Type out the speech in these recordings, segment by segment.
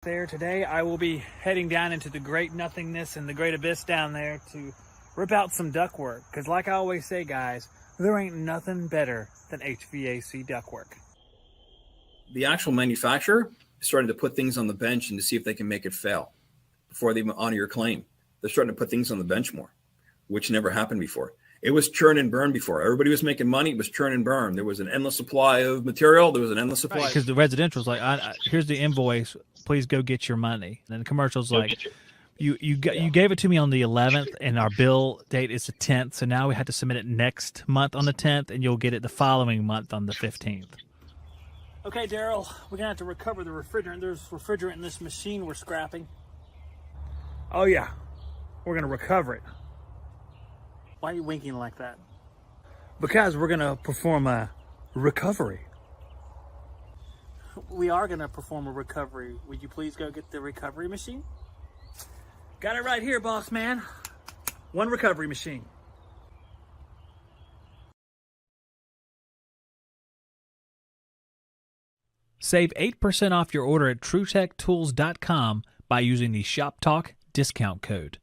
There today, I will be heading down into the great nothingness and the great abyss down there to rip out some ductwork. Because like I always say, guys, there ain't nothing better than HVAC ductwork. The actual manufacturer is starting to put things on the bench and to see if they can make it fail before they even honor your claim. They're starting to put things on the bench more, which never happened before. It was churn and burn before. Everybody was making money. It was churn and burn. There was an endless supply of material. There was an endless supply. Because the residential is like, here's the invoice. Please go get your money. And then the commercial's like, you gave it to me on the 11th, and our bill date is the 10th. So now we have to submit it next month on the 10th, and you'll get it the following month on the 15th. Okay, Daryl, we're going to have to recover the refrigerant. There's refrigerant in this machine we're scrapping. Oh, yeah. We're going to recover it. Why are you winking like that? Because we're going to perform a recovery. We are going to perform a recovery. Would you please go get the recovery machine? Got it right here, boss man. One recovery machine. Save 8% off your order at TruTechTools.com by using the Shop Talk discount code.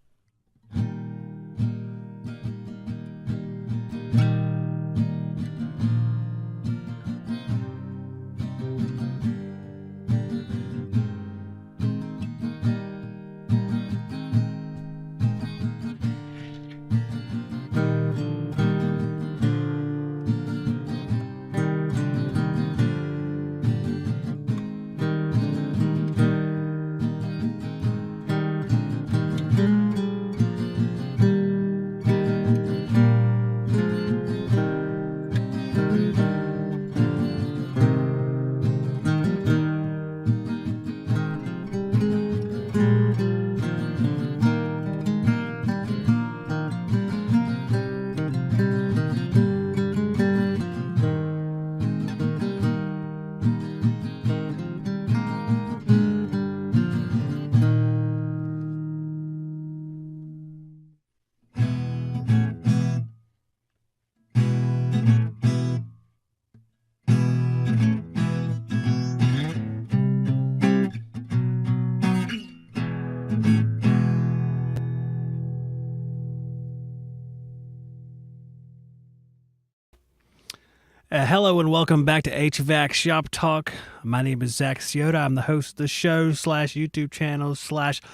Hello and welcome back to HVAC Shop Talk. My name is Zach Ciota. I'm the host of the show / YouTube channel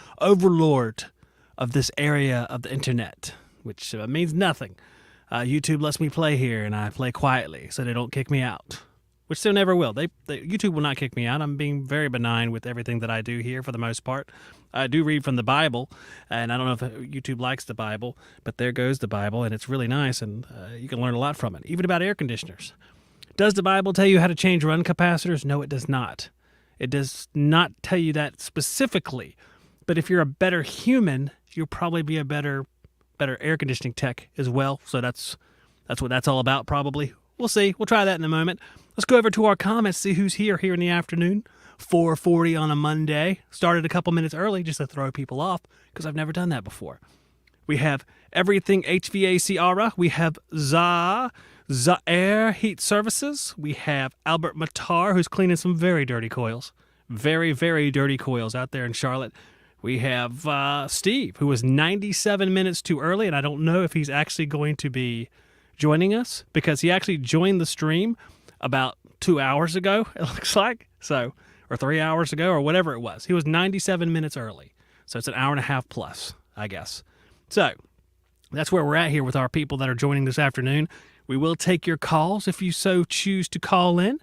/ overlord of this area of the internet, which means nothing. YouTube lets me play here, and I play quietly so they don't kick me out, which they never will. YouTube will not kick me out. I'm being very benign with everything that I do here for the most part. I do read from the Bible, and I don't know if YouTube likes the Bible, but there goes the Bible, and it's really nice, and you can learn a lot from it, even about air conditioners. Does the Bible tell you how to change run capacitors? No, it does not. It does not tell you that specifically. But if you're a better human, you'll probably be a better air conditioning tech as well. So that's what that's all about, probably. We'll see. We'll try that in a moment. Let's go over to our comments, see who's here in the afternoon. 4:40 on a Monday. Started a couple minutes early just to throw people off because I've never done that before. We have Everything HVAC Aura. We have Zaire Heat Services. We have Albert Matar, who's cleaning some very dirty coils. Very, very dirty coils out there in Charlotte. We have Steve, who was 97 minutes too early, and I don't know if he's actually going to be joining us because he actually joined the stream about 2 hours ago, it looks like, or 3 hours ago, or whatever it was. He was 97 minutes early, so it's an hour and a half plus, I guess. So that's where we're at here with our people that are joining this afternoon. We will take your calls if you so choose to call in.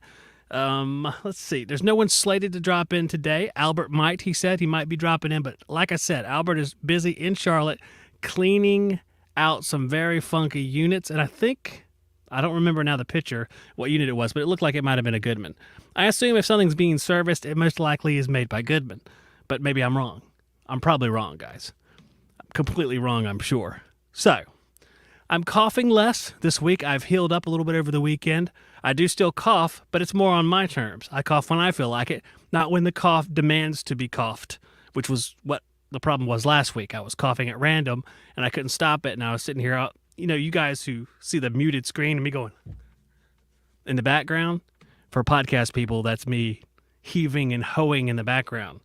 Let's see. There's no one slated to drop in today. Albert might, he said. He might be dropping in. But like I said, Albert is busy in Charlotte cleaning out some very funky units. And I don't remember now the picture, what unit it was, but it looked like it might have been a Goodman. I assume if something's being serviced, it most likely is made by Goodman. But maybe I'm wrong. I'm probably wrong, guys. I'm completely wrong, I'm sure. So, I'm coughing less this week. I've healed up a little bit over the weekend. I do still cough, but it's more on my terms. I cough when I feel like it, not when the cough demands to be coughed, which was what the problem was last week. I was coughing at random, and I couldn't stop it, and I was sitting here, you guys who see the muted screen and me going in the background, for podcast people, that's me heaving and hoeing in the background.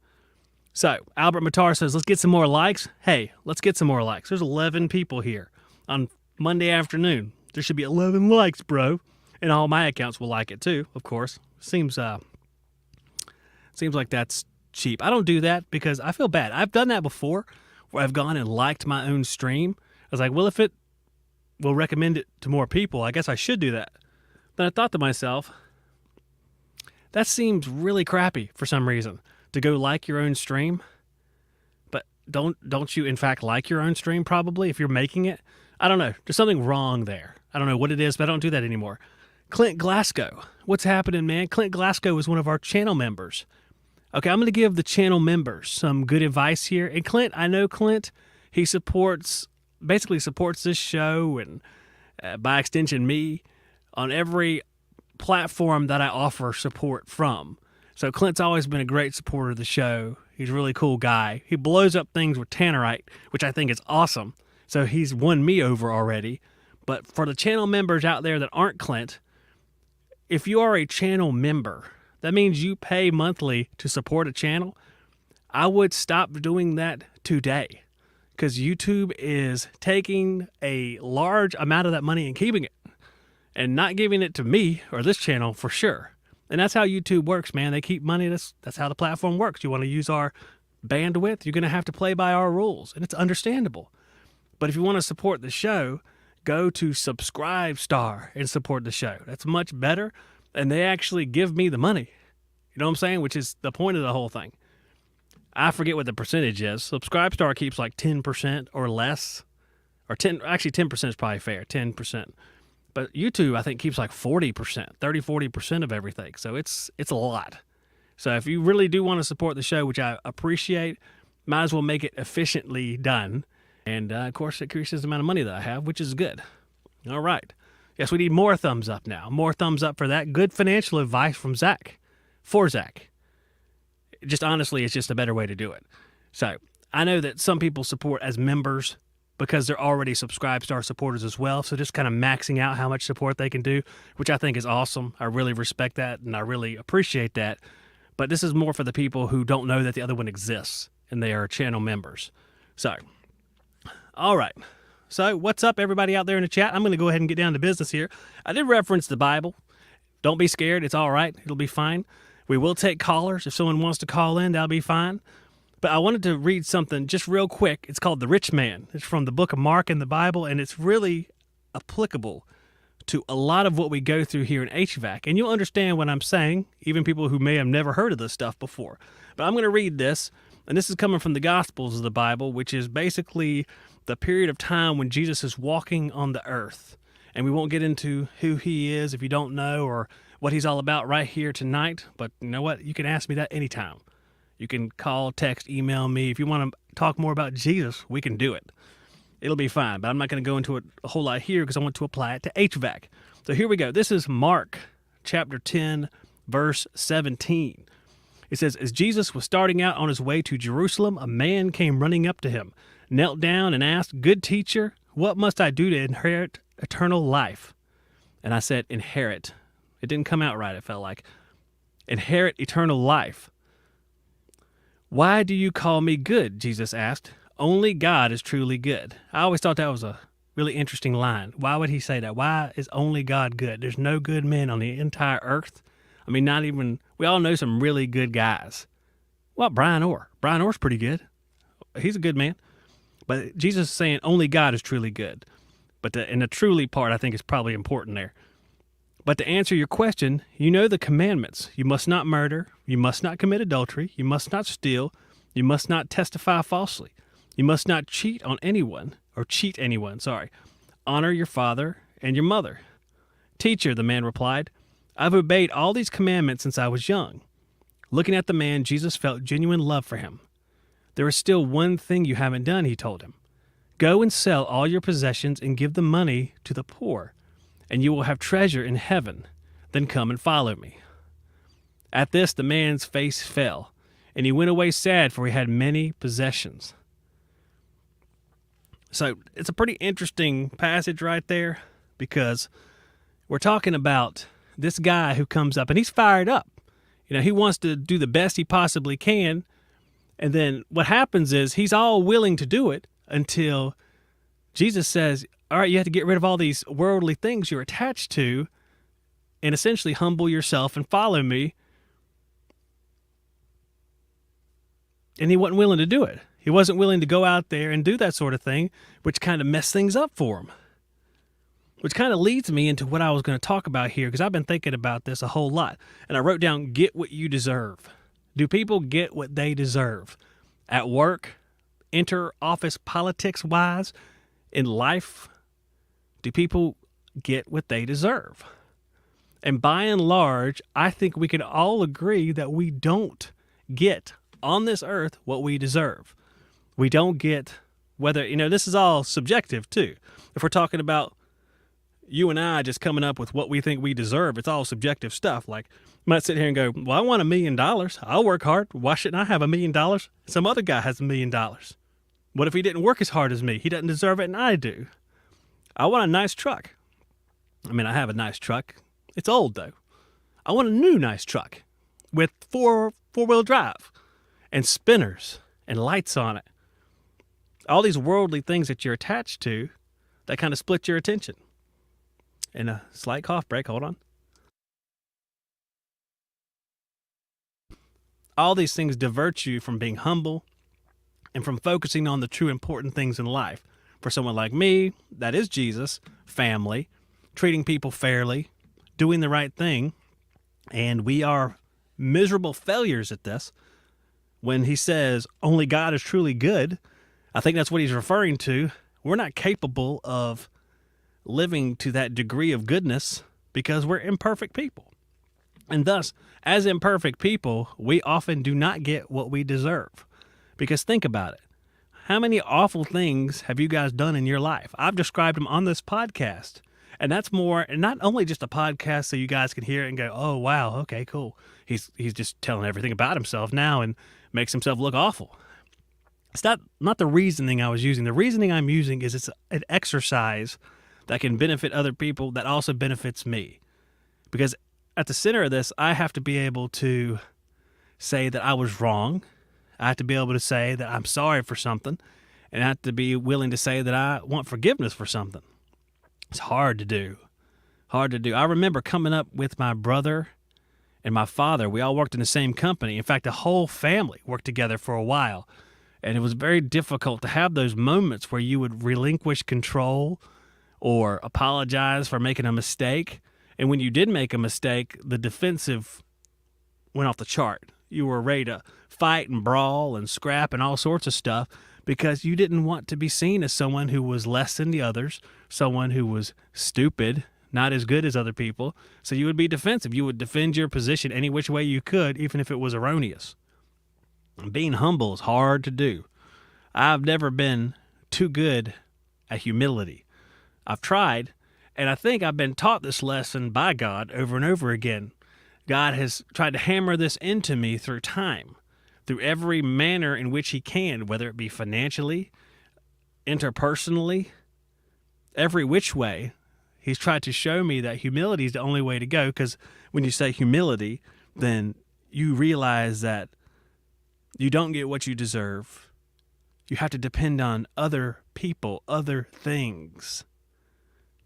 So Albert Matar says, let's get some more likes. Hey, let's get some more likes. There's 11 people here on Monday afternoon. There should be 11 likes, bro. And all my accounts will like it too, of course. Seems like that's cheap. I don't do that because I feel bad. I've done that before where I've gone and liked my own stream. I was like, well, if it will recommend it to more people, I guess I should do that. Then I thought to myself, that seems really crappy for some reason to go like your own stream. But don't you in fact like your own stream probably if you're making it? I don't know. There's something wrong there. I don't know what it is, but I don't do that anymore. Clint Glasgow. What's happening, man? Clint Glasgow is one of our channel members. Okay, I'm going to give the channel members some good advice here. And Clint, I know Clint, he basically supports this show and by extension me on every platform that I offer support from. So Clint's always been a great supporter of the show. He's a really cool guy. He blows up things with Tannerite, which I think is awesome. So he's won me over already. But for the channel members out there that aren't Clint, if you are a channel member, that means you pay monthly to support a channel. I would stop doing that today because YouTube is taking a large amount of that money and keeping it and not giving it to me or this channel for sure. And that's how YouTube works, man. They keep money. That's how the platform works. You want to use our bandwidth, you're going to have to play by our rules, and it's understandable. But if you want to support the show, go to Subscribestar and support the show. That's much better, and they actually give me the money. You know what I'm saying? Which is the point of the whole thing. I forget what the percentage is. Subscribestar keeps like 10% or less, or 10% is probably fair, 10%. But YouTube, I think, keeps like 40%, 40% of everything. So it's a lot. So if you really do want to support the show, which I appreciate, might as well make it efficiently done. And, of course, it increases the amount of money that I have, which is good. All right. Yes, we need more thumbs up now. More thumbs up for that. Good financial advice from Zach. For Zach. Just honestly, it's just a better way to do it. So I know that some people support as members because they're already Subscribestar supporters as well. So just kind of maxing out how much support they can do, which I think is awesome. I really respect that, and I really appreciate that. But this is more for the people who don't know that the other one exists, and they are channel members. So, all right. So what's up, everybody out there in the chat? I'm going to go ahead and get down to business here. I did reference the Bible. Don't be scared. It's all right. It'll be fine. We will take callers. If someone wants to call in, that'll be fine. But I wanted to read something just real quick. It's called The Rich Man. It's from the book of Mark in the Bible, and it's really applicable to a lot of what we go through here in HVAC. And you'll understand what I'm saying, even people who may have never heard of this stuff before. But I'm going to read this, and this is coming from the Gospels of the Bible, which is basically the period of time when Jesus is walking on the earth. And we won't get into who he is if you don't know or what he's all about right here tonight. But you know what? You can ask me that anytime. You can call, text, email me. If you want to talk more about Jesus, we can do it. It'll be fine, but I'm not going to go into it a whole lot here because I want to apply it to HVAC. So here we go. This is Mark chapter 10, verse 17. It says, as Jesus was starting out on his way to Jerusalem, a man came running up to him, knelt down and asked, good teacher, what must I do to inherit eternal life? And I said, inherit. It didn't come out right, it felt like. Inherit eternal life. Why do you call me good? Jesus asked. Only God is truly good. I always thought that was a really interesting line. Why would he say that? Why is only God good? There's no good men on the entire earth. I mean, not even, we all know some really good guys. Well, Brian Orr. Brian Orr's pretty good. He's a good man. But Jesus is saying only God is truly good. But the truly part, I think, is probably important there. But to answer your question, you know the commandments. You must not murder. You must not commit adultery. You must not steal. You must not testify falsely. You must not cheat anyone. Honor your father and your mother. Teacher, the man replied, I've obeyed all these commandments since I was young. Looking at the man, Jesus felt genuine love for him. There is still one thing you haven't done, he told him. Go and sell all your possessions and give the money to the poor, and you will have treasure in heaven. Then come and follow me. At this, the man's face fell, and he went away sad, for he had many possessions. So it's a pretty interesting passage right there, because we're talking about this guy who comes up, and he's fired up. You know, he wants to do the best he possibly can, And then what happens is he's all willing to do it until Jesus says, all right, you have to get rid of all these worldly things you're attached to and essentially humble yourself and follow me. And he wasn't willing to do it. He wasn't willing to go out there and do that sort of thing, which kind of messed things up for him. Which kind of leads me into what I was going to talk about here, because I've been thinking about this a whole lot. And I wrote down, get what you deserve. Do people get what they deserve? At work, inter-office politics-wise, in life, do people get what they deserve? And by and large, I think we can all agree that we don't get on this earth what we deserve. We don't get whether, this is all subjective too. If we're talking about you and I just coming up with what we think we deserve, it's all subjective stuff. Like, you might sit here and go, well, I want $1 million. I'll work hard. Why shouldn't I have $1 million? Some other guy has $1 million. What if he didn't work as hard as me? He doesn't deserve it and I do. I want a nice truck. I mean, I have a nice truck. It's old, though. I want a new nice truck with four-wheel drive and spinners and lights on it. All these worldly things that you're attached to that kind of split your attention. And a slight cough break. Hold on. All these things divert you from being humble and from focusing on the true important things in life. For someone like me, that is Jesus, family, treating people fairly, doing the right thing, and we are miserable failures at this. When he says only God is truly good, I think that's what he's referring to. We're not capable of living to that degree of goodness because we're imperfect people. And thus, as imperfect people, we often do not get what we deserve. Because think about it. How many awful things have you guys done in your life? I've described them on this podcast. And that's more, and not only just a podcast so you guys can hear it and go, oh, wow, okay, cool. He's just telling everything about himself now and makes himself look awful. It's not the reasoning I was using. The reasoning I'm using is it's an exercise that can benefit other people that also benefits me. Because at the center of this, I have to be able to say that I was wrong. I have to be able to say that I'm sorry for something. And I have to be willing to say that I want forgiveness for something. It's hard to do. Hard to do. I remember coming up with my brother and my father. We all worked in the same company. In fact, the whole family worked together for a while. And it was very difficult to have those moments where you would relinquish control or apologize for making a mistake. And when you did make a mistake, the defensive went off the chart. You were ready to fight and brawl and scrap and all sorts of stuff because you didn't want to be seen as someone who was less than the others, someone who was stupid, not as good as other people. So you would be defensive. You would defend your position any which way you could, even if it was erroneous. Being humble is hard to do. I've never been too good at humility. I've tried, and I think I've been taught this lesson by God over and over again. God has tried to hammer this into me through time, through every manner in which he can, whether it be financially, interpersonally, every which way. He's tried to show me that humility is the only way to go, because when you say humility, then you realize that you don't get what you deserve. You have to depend on other people, other things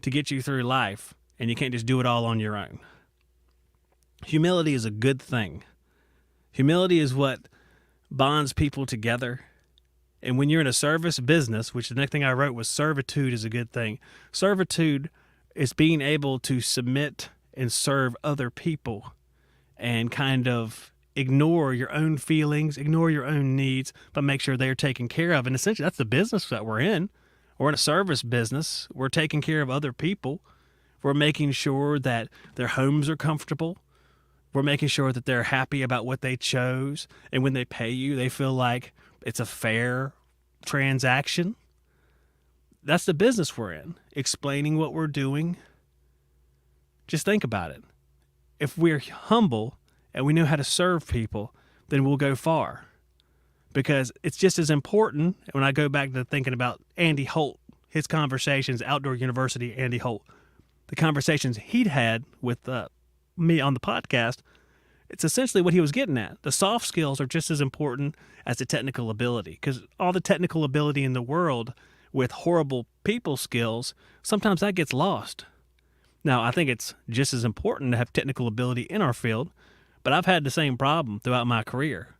to get you through life, and you can't just do it all on your own. Humility is a good thing. Humility is what bonds people together. And when you're in a service business, which the next thing I wrote was servitude is a good thing. Servitude is being able to submit and serve other people and kind of ignore your own feelings, ignore your own needs, but make sure they're taken care of. And essentially, that's the business that we're in. We're in a service business. We're taking care of other people. We're making sure that their homes are comfortable. We're making sure that they're happy about what they chose. And when they pay you, they feel like it's a fair transaction. That's the business we're in, explaining what we're doing. Just think about it. If we're humble and we know how to serve people, then we'll go far. Because it's just as important, when I go back to thinking about Andy Holt, his conversations, Outdoor University, Andy Holt, the conversations he'd had with me on the podcast, It's essentially what he was getting at. The soft skills are just as important as the technical ability, because all the technical ability in the world with horrible people skills, sometimes that gets lost. Now, I think it's just as important to have technical ability in our field, but I've had the same problem throughout my career.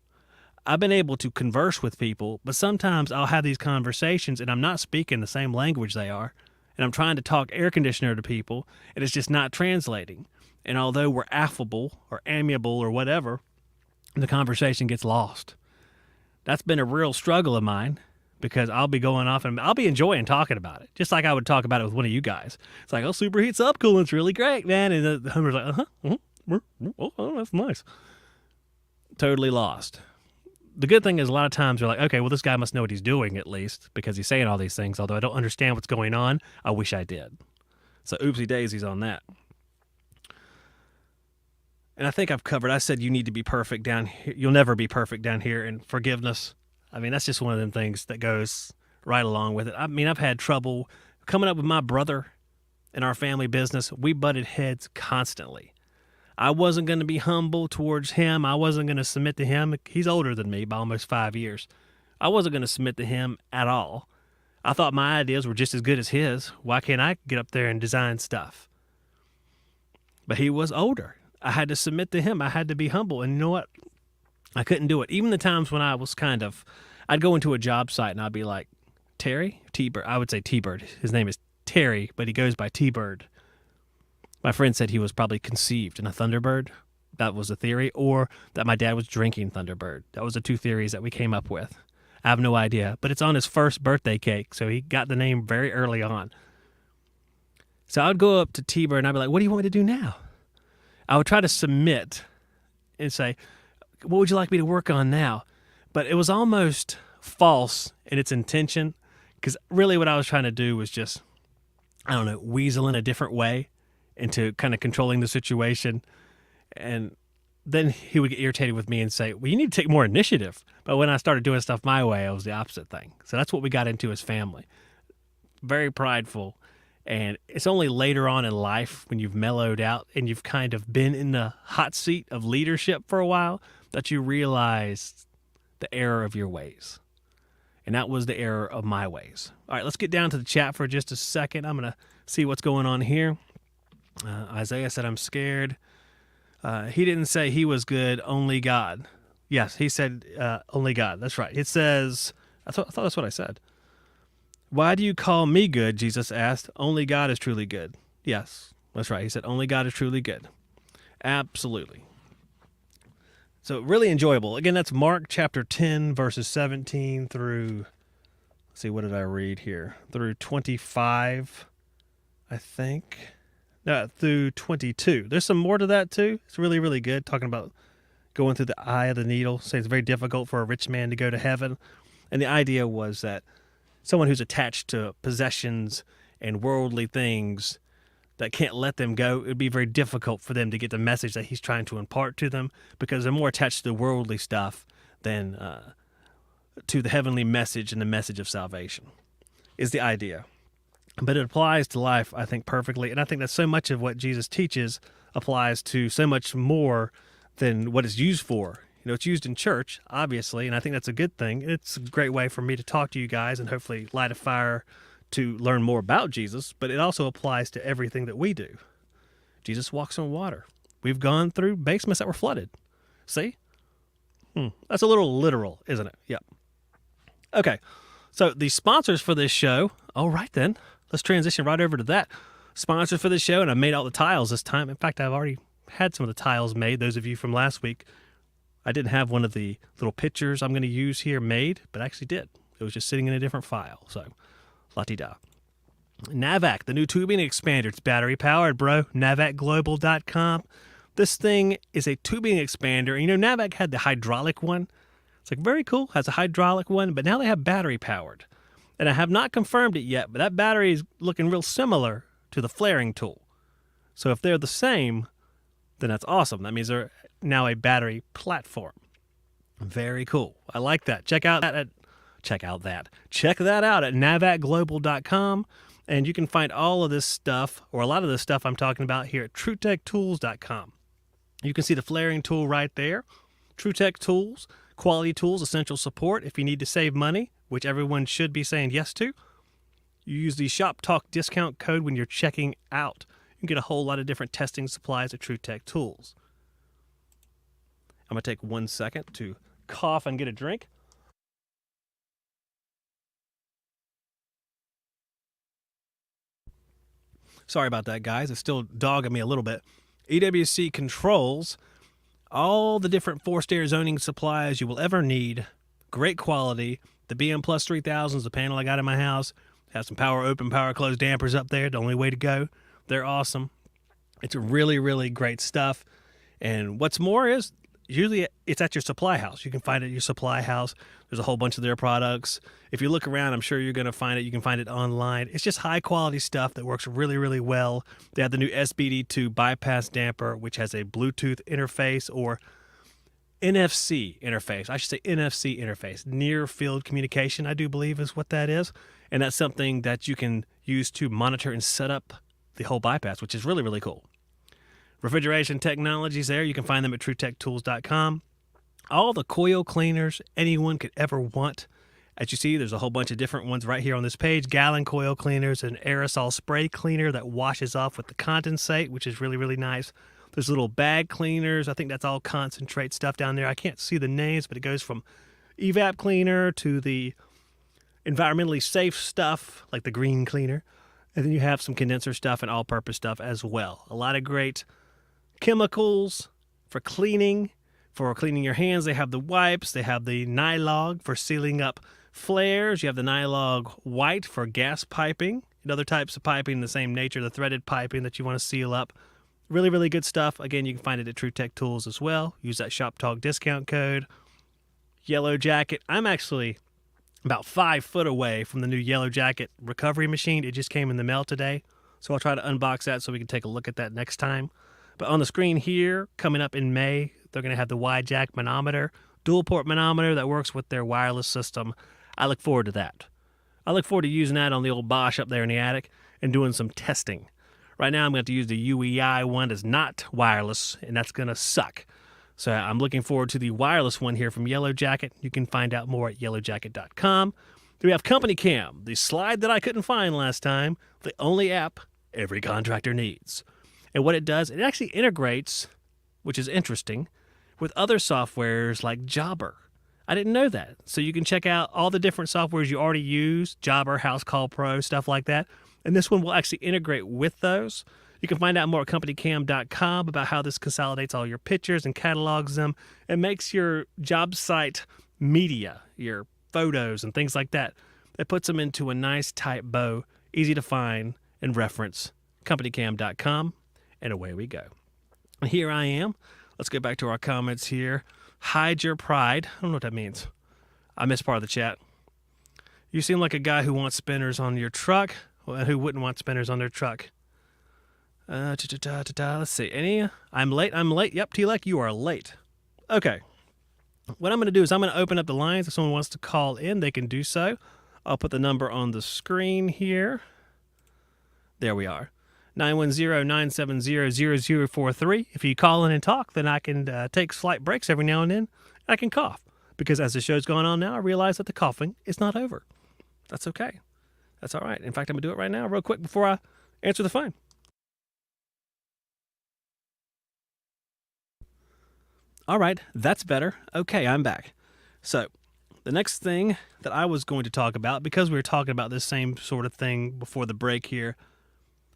I've been able to converse with people, but sometimes I'll have these conversations and I'm not speaking the same language they are, and I'm trying to talk air conditioner to people, and it's just not translating. And although we're affable or amiable or whatever, the conversation gets lost. That's been a real struggle of mine, because I'll be going off and I'll be enjoying talking about it, just like I would talk about it with one of you guys. It's like, oh, superheat subcoolant's really great, man. And the Hummer's like, oh, that's nice. Totally lost. The good thing is a lot of times you're like, okay, well, this guy must know what he's doing at least, because he's saying all these things. Although I don't understand what's going on, I wish I did. So oopsie daisies on that. And I think I've covered, I said you need to be perfect down here. You'll never be perfect down here. And forgiveness, I mean, that's just one of them things that goes right along with it. I mean, I've had trouble coming up with my brother in our family business. We butted heads constantly. I wasn't going to be humble towards him. I wasn't going to submit to him. He's older than me by almost 5 years. I wasn't going to submit to him at all. I thought my ideas were just as good as his. Why can't I get up there and design stuff? But he was older. I had to submit to him. I had to be humble. And you know what? I couldn't do it. Even the times when I was I'd go into a job site and I'd be like, Terry? T-Bird. I would say T-Bird. His name is Terry, but he goes by T-Bird. My friend said he was probably conceived in a Thunderbird. That was a theory. Or that my dad was drinking Thunderbird. That was the two theories that we came up with. I have no idea. But it's on his first birthday cake, so he got the name very early on. So I would go up to T-Bird and I'd be like, what do you want me to do now? I would try to submit and say, what would you like me to work on now? But it was almost false in its intention, because really what I was trying to do was just, I don't know, weasel in a different way into kind of controlling the situation. And then he would get irritated with me and say, well, you need to take more initiative. But when I started doing stuff my way, it was the opposite thing. So that's what we got into as family. Very prideful. And it's only later on in life, when you've mellowed out and you've kind of been in the hot seat of leadership for a while, that you realize the error of your ways. And that was the error of my ways. All right, let's get down to the chat for just a second. I'm going to see what's going on here. Isaiah said, I'm scared. He didn't say he was good, only God. Yes, he said only God. That's right. It says, I thought that's what I said. Why do you call me good? Jesus asked. Only God is truly good. Yes, that's right. He said, only God is truly good. Absolutely. So really enjoyable. Again, that's Mark chapter 10, verses 17 through, let's see, what did I read here? Through 25, I think. No, through 22. There's some more to that too. It's really, really good. Talking about going through the eye of the needle. Saying it's very difficult for a rich man to go to heaven. And the idea was that someone who's attached to possessions and worldly things that can't let them go, it would be very difficult for them to get the message that he's trying to impart to them, because they're more attached to the worldly stuff than to the heavenly message and the message of salvation, is the idea. But it applies to life, I think, perfectly. And I think that so much of what Jesus teaches applies to so much more than what it's used for. You know, it's used in church, obviously, and I think that's a good thing. It's a great way for me to talk to you guys and hopefully light a fire to learn more about Jesus, but it also applies to everything that we do. Jesus walks on water. We've gone through basements that were flooded. See? That's a little literal, isn't it? Yep. Okay, so the sponsors for this show, all right then, let's transition right over to that. Sponsors for this show, and I made all the tiles this time. In fact, I've already had some of the tiles made, those of you from last week. I didn't have one of the little pictures I'm going to use here made, but I actually did. It was just sitting in a different file, so la-ti-da. NAVAC, the new tubing expander. It's battery powered, bro. NAVACglobal.com. This thing is a tubing expander. And you know, NAVAC had the hydraulic one. It's like very cool, has a hydraulic one, but now they have battery powered. And I have not confirmed it yet, but that battery is looking real similar to the flaring tool. So if they're the same, then that's awesome. That means they're now a battery platform. Very cool. I like that. Check that out at navacglobal.com, and you can find all of this stuff, or a lot of this stuff I'm talking about, here at truetechtools.com. You can see the flaring tool right there. TruTech tools, quality tools, essential support. If you need to save money, which everyone should be saying yes to, you use the Shop Talk discount code when you're checking out. You can get a whole lot of different testing supplies at TruTech tools. I'm going to take 1 second to cough and get a drink. Sorry about that, guys. It's still dogging me a little bit. EWC controls all the different forced air zoning supplies you will ever need. Great quality. The BM Plus 3000 is the panel I got in my house. Have some power open, power closed dampers up there. The only way to go. They're awesome. It's really, really great stuff. And what's more is usually it's at your supply house. You can find it at your supply house. There's a whole bunch of their products. If you look around, I'm sure you're going to find it. You can find it online. It's just high quality stuff that works really, really well. They have the new SBD2 bypass damper, which has a Bluetooth interface or NFC interface. I should say NFC interface. Near field communication, I do believe is what that is. And that's something that you can use to monitor and set up the whole bypass, which is really, really cool. Refrigeration technologies there. You can find them at TruTechTools.com. All the coil cleaners anyone could ever want. As you see, there's a whole bunch of different ones right here on this page. Gallon coil cleaners, an aerosol spray cleaner that washes off with the condensate, which is really, really nice. There's little bag cleaners. I think that's all concentrate stuff down there. I can't see the names, but it goes from evap cleaner to the environmentally safe stuff like the green cleaner. And then you have some condenser stuff and all-purpose stuff as well. A lot of great chemicals for cleaning your hands. They have the wipes. They have the Nylog for sealing up flares. You have the Nylog white for gas piping and other types of piping, the same nature, the threaded piping that you want to seal up. Really, really good stuff. Again, you can find it at TruTech Tools as well. Use that Shop Talk discount code. Yellow Jacket. I'm actually about 5 foot away from the new Yellow Jacket recovery machine. It just came in the mail today, so I'll try to unbox that so we can take a look at that next time. But on the screen here, coming up in May, they're going to have the wide jack manometer, dual port manometer that works with their wireless system. I look forward to that. I look forward to using that on the old Bosch up there in the attic and doing some testing. Right now, I'm going to have to use the UEI one that's not wireless, and that's going to suck. So I'm looking forward to the wireless one here from Yellow Jacket. You can find out more at yellowjacket.com. Then we have Company Cam, the slide that I couldn't find last time, the only app every contractor needs. And what it does, it actually integrates, which is interesting, with other softwares like Jobber. I didn't know that. So you can check out all the different softwares you already use, Jobber, House Call Pro, stuff like that. And this one will actually integrate with those. You can find out more at companycam.com about how this consolidates all your pictures and catalogs them and makes your job site media, your photos and things like that. It puts them into a nice tight bow, easy to find and reference. Companycam.com. And away we go. And here I am. Let's get back to our comments here. Hide your pride. I don't know what that means. I missed part of the chat. You seem like a guy who wants spinners on your truck. Well, who wouldn't want spinners on their truck? Let's see. Any? I'm late. Yep, T-Lek, you are late. Okay. What I'm going to do is I'm going to open up the lines. If someone wants to call in, they can do so. I'll put the number on the screen here. There we are. 910-970-0043. If you call in and talk, then I can take slight breaks every now and then. I can cough because as the show's going on now, I realize that the coughing is not over. That's okay. That's all right. In fact, I'm going to do it right now real quick before I answer the phone. All right, that's better. Okay, I'm back. So the next thing that I was going to talk about, because we were talking about this same sort of thing before the break here,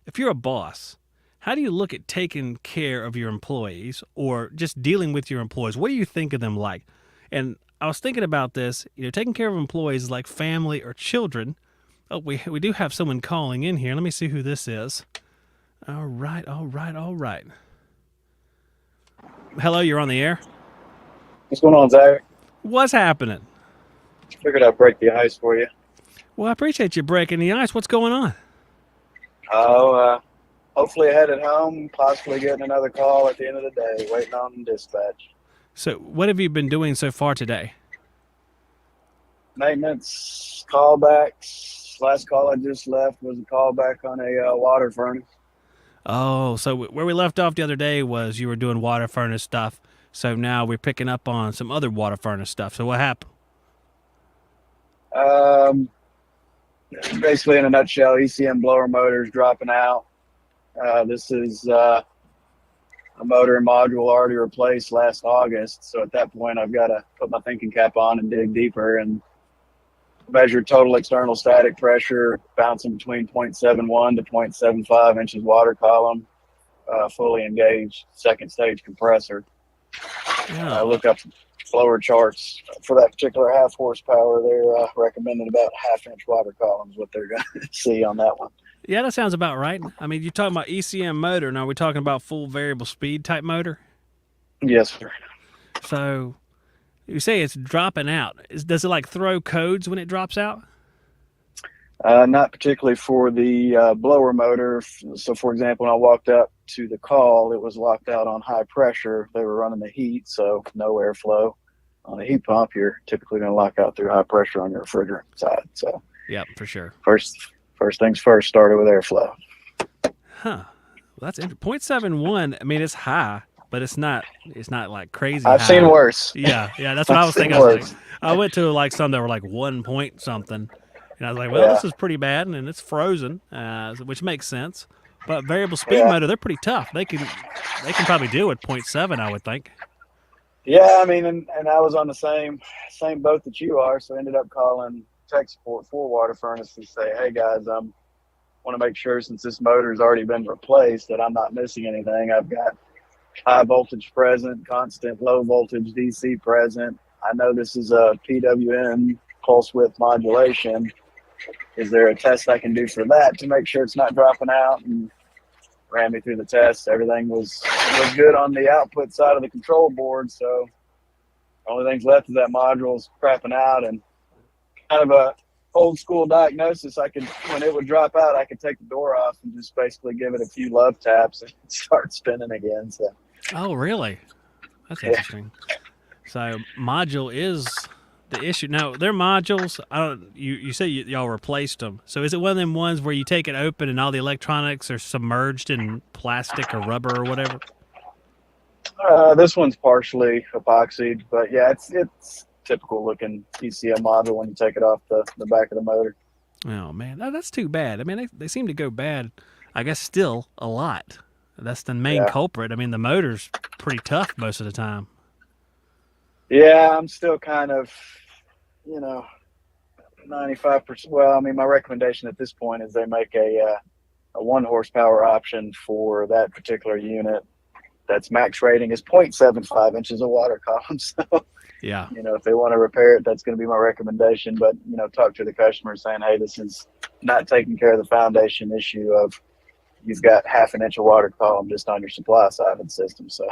if you're a boss, how do you look at taking care of your employees or just dealing with your employees? What do you think of them like? And I was thinking about this, taking care of employees is like family or children. Oh, we do have someone calling in here. Let me see who this is. All right. Hello, you're on the air. What's going on, Zach? What's happening? Figured I'd break the ice for you. Well, I appreciate you breaking the ice. What's going on? Hopefully headed home, possibly getting another call at the end of the day, waiting on dispatch. So what have you been doing so far today? Maintenance, callbacks. Last call I just left was a callback on a water furnace. Oh, so where we left off the other day was you were doing water furnace stuff. So now we're picking up on some other water furnace stuff. So what happened? Basically, in a nutshell, ECM blower motors dropping out. This is a motor and module already replaced last August. So at that point, I've got to put my thinking cap on and dig deeper and measure total external static pressure, bouncing between 0.71 to 0.75 inches water column, fully engaged second stage compressor. I look up blower charts for that particular half horsepower. They're recommending about half-inch water columns, what they're going to see on that one. Yeah, that sounds about right. I mean, you're talking about ECM motor. Now, are we talking about full variable speed type motor? Yes, sir. So you say it's dropping out. Does it like throw codes when it drops out? Not particularly for the blower motor. So, for example, when I walked up to the call, it was locked out on high pressure. They were running the heat, so no airflow. On a heat pump, you're typically going to lock out through high pressure on your refrigerant side. So, Yep, for sure. First things first, started with airflow. Huh. Well, that's 0.71. I mean, it's high, but it's not like crazy I've high. seen worse. Yeah, that's what I was thinking. I went to like some that were like 1 point something. And I was like, well, this is pretty bad, and it's frozen, which makes sense. But variable speed motor, they're pretty tough. They can probably deal with 0.7, I would think. Yeah, I mean, and I was on the same boat that you are, so I ended up calling tech support for water furnace to say, hey guys, I want to make sure, since this motor has already been replaced, that I'm not missing anything. I've got high voltage present, constant low voltage DC present. I know this is a PWM pulse width modulation. Is there a test I can do for that to make sure it's not dropping out? And ran me through the test. Everything was good on the output side of the control board. So the only things left is that module's crapping out, and kind of a old school diagnosis. When it would drop out, I could take the door off and just basically give it a few love taps and start spinning again. So. Oh, really? That's interesting. So module is the issue. Now, their modules, you say y'all replaced them. So is it one of them ones where you take it open and all the electronics are submerged in plastic or rubber or whatever? This one's partially epoxied, but yeah, it's typical looking PCM module when you take it off the back of the motor. Oh, man, that's too bad. I mean, they seem to go bad, I guess, still a lot. That's the main culprit. I mean, the motor's pretty tough most of the time. Yeah, I'm still kind of, 95%. Well, I mean, my recommendation at this point is they make a 1 horsepower option for that particular unit. That's max rating is 0.75 inches of water column. So, yeah, if they want to repair it, that's going to be my recommendation. But, talk to the customer saying, hey, this is not taking care of the foundation issue of you've got half an inch of water column just on your supply side of the system. So,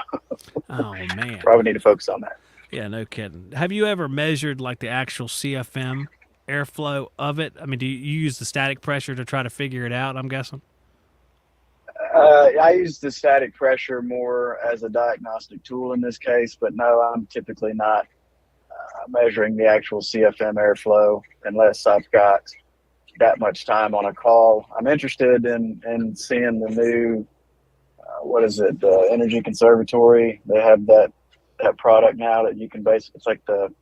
oh, man. Probably need to focus on that. Yeah, no kidding. Have you ever measured like the actual CFM airflow of it? I mean, do you use the static pressure to try to figure it out, I'm guessing? I use the static pressure more as a diagnostic tool in this case, but no, I'm typically not measuring the actual CFM airflow unless I've got that much time on a call. I'm interested in seeing the new, the Energy Conservatory. They have that product now that you can basically, it's like the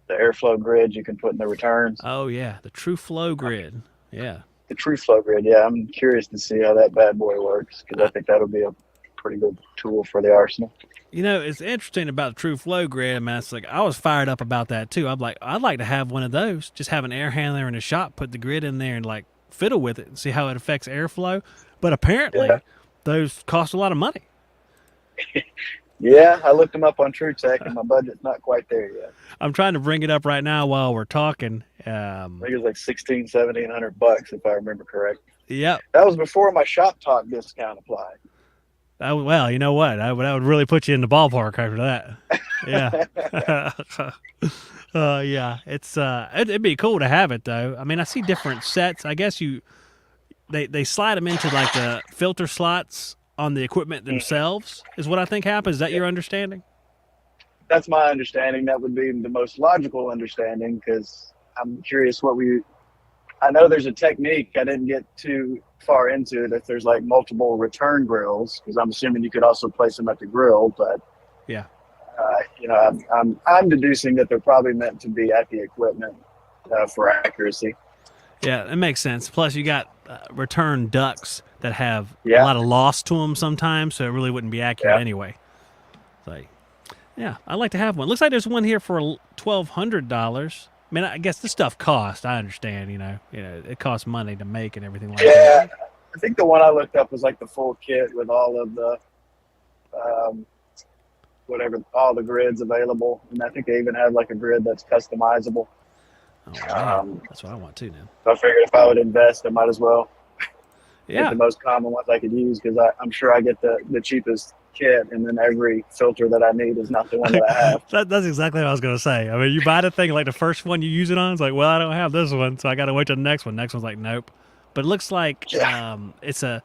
airflow grid you can put in the returns. Oh, yeah, the True Flow grid. Yeah. The True Flow grid, yeah. I'm curious to see how that bad boy works, because I think that'll be a pretty good tool for the arsenal. It's interesting about the True Flow grid, man. It's like I was fired up about that too. I'm like, I'd like to have one of those. Just have an air handler in the shop, put the grid in there, and like fiddle with it and see how it affects airflow. But apparently, those cost a lot of money. Yeah, I looked them up on TrueTech, and my budget's not quite there yet. I'm trying to bring it up right now while we're talking. I think it was like $1,700 if I remember correctly. Yep. That was before my Shop Talk discount applied. Well, you know what? That would really put you in the ballpark after that. Yeah. Yeah. It'd be cool to have it though. I mean, I see different sets. I guess they slide them into like the filter slots on the equipment themselves is what I think happens. Is that your understanding? That's my understanding. That would be the most logical understanding, because I'm curious what we I know there's a technique. I didn't get too far into it. If there's like multiple return grills, because I'm assuming you could also place them at the grill. But Yeah. I'm deducing that they're probably meant to be at the equipment for accuracy. Yeah, it makes sense. Plus, you got return ducts that have a Yeah. lot of loss to them sometimes, so it really wouldn't be accurate Yeah. anyway. Like, yeah, I'd like to have one. Looks like there's one here for $1,200. I mean, I guess this stuff costs. I understand, it costs money to make and everything like Yeah, that. I think the one I looked up was like the full kit with all of the all the grids available, and I think they even have like a grid that's customizable. Oh, man. That's what I want too now. So I figured if I would invest, I might as well get Yeah. the most common ones I could use, because I'm sure I get the cheapest kit, and then every filter that I need is not the one that I have. That's exactly what I was going to say. I mean, you buy the thing, like the first one you use it on, it's like, well, I don't have this one, so I got to wait till the next one. Next one's like, nope. But it looks like it's the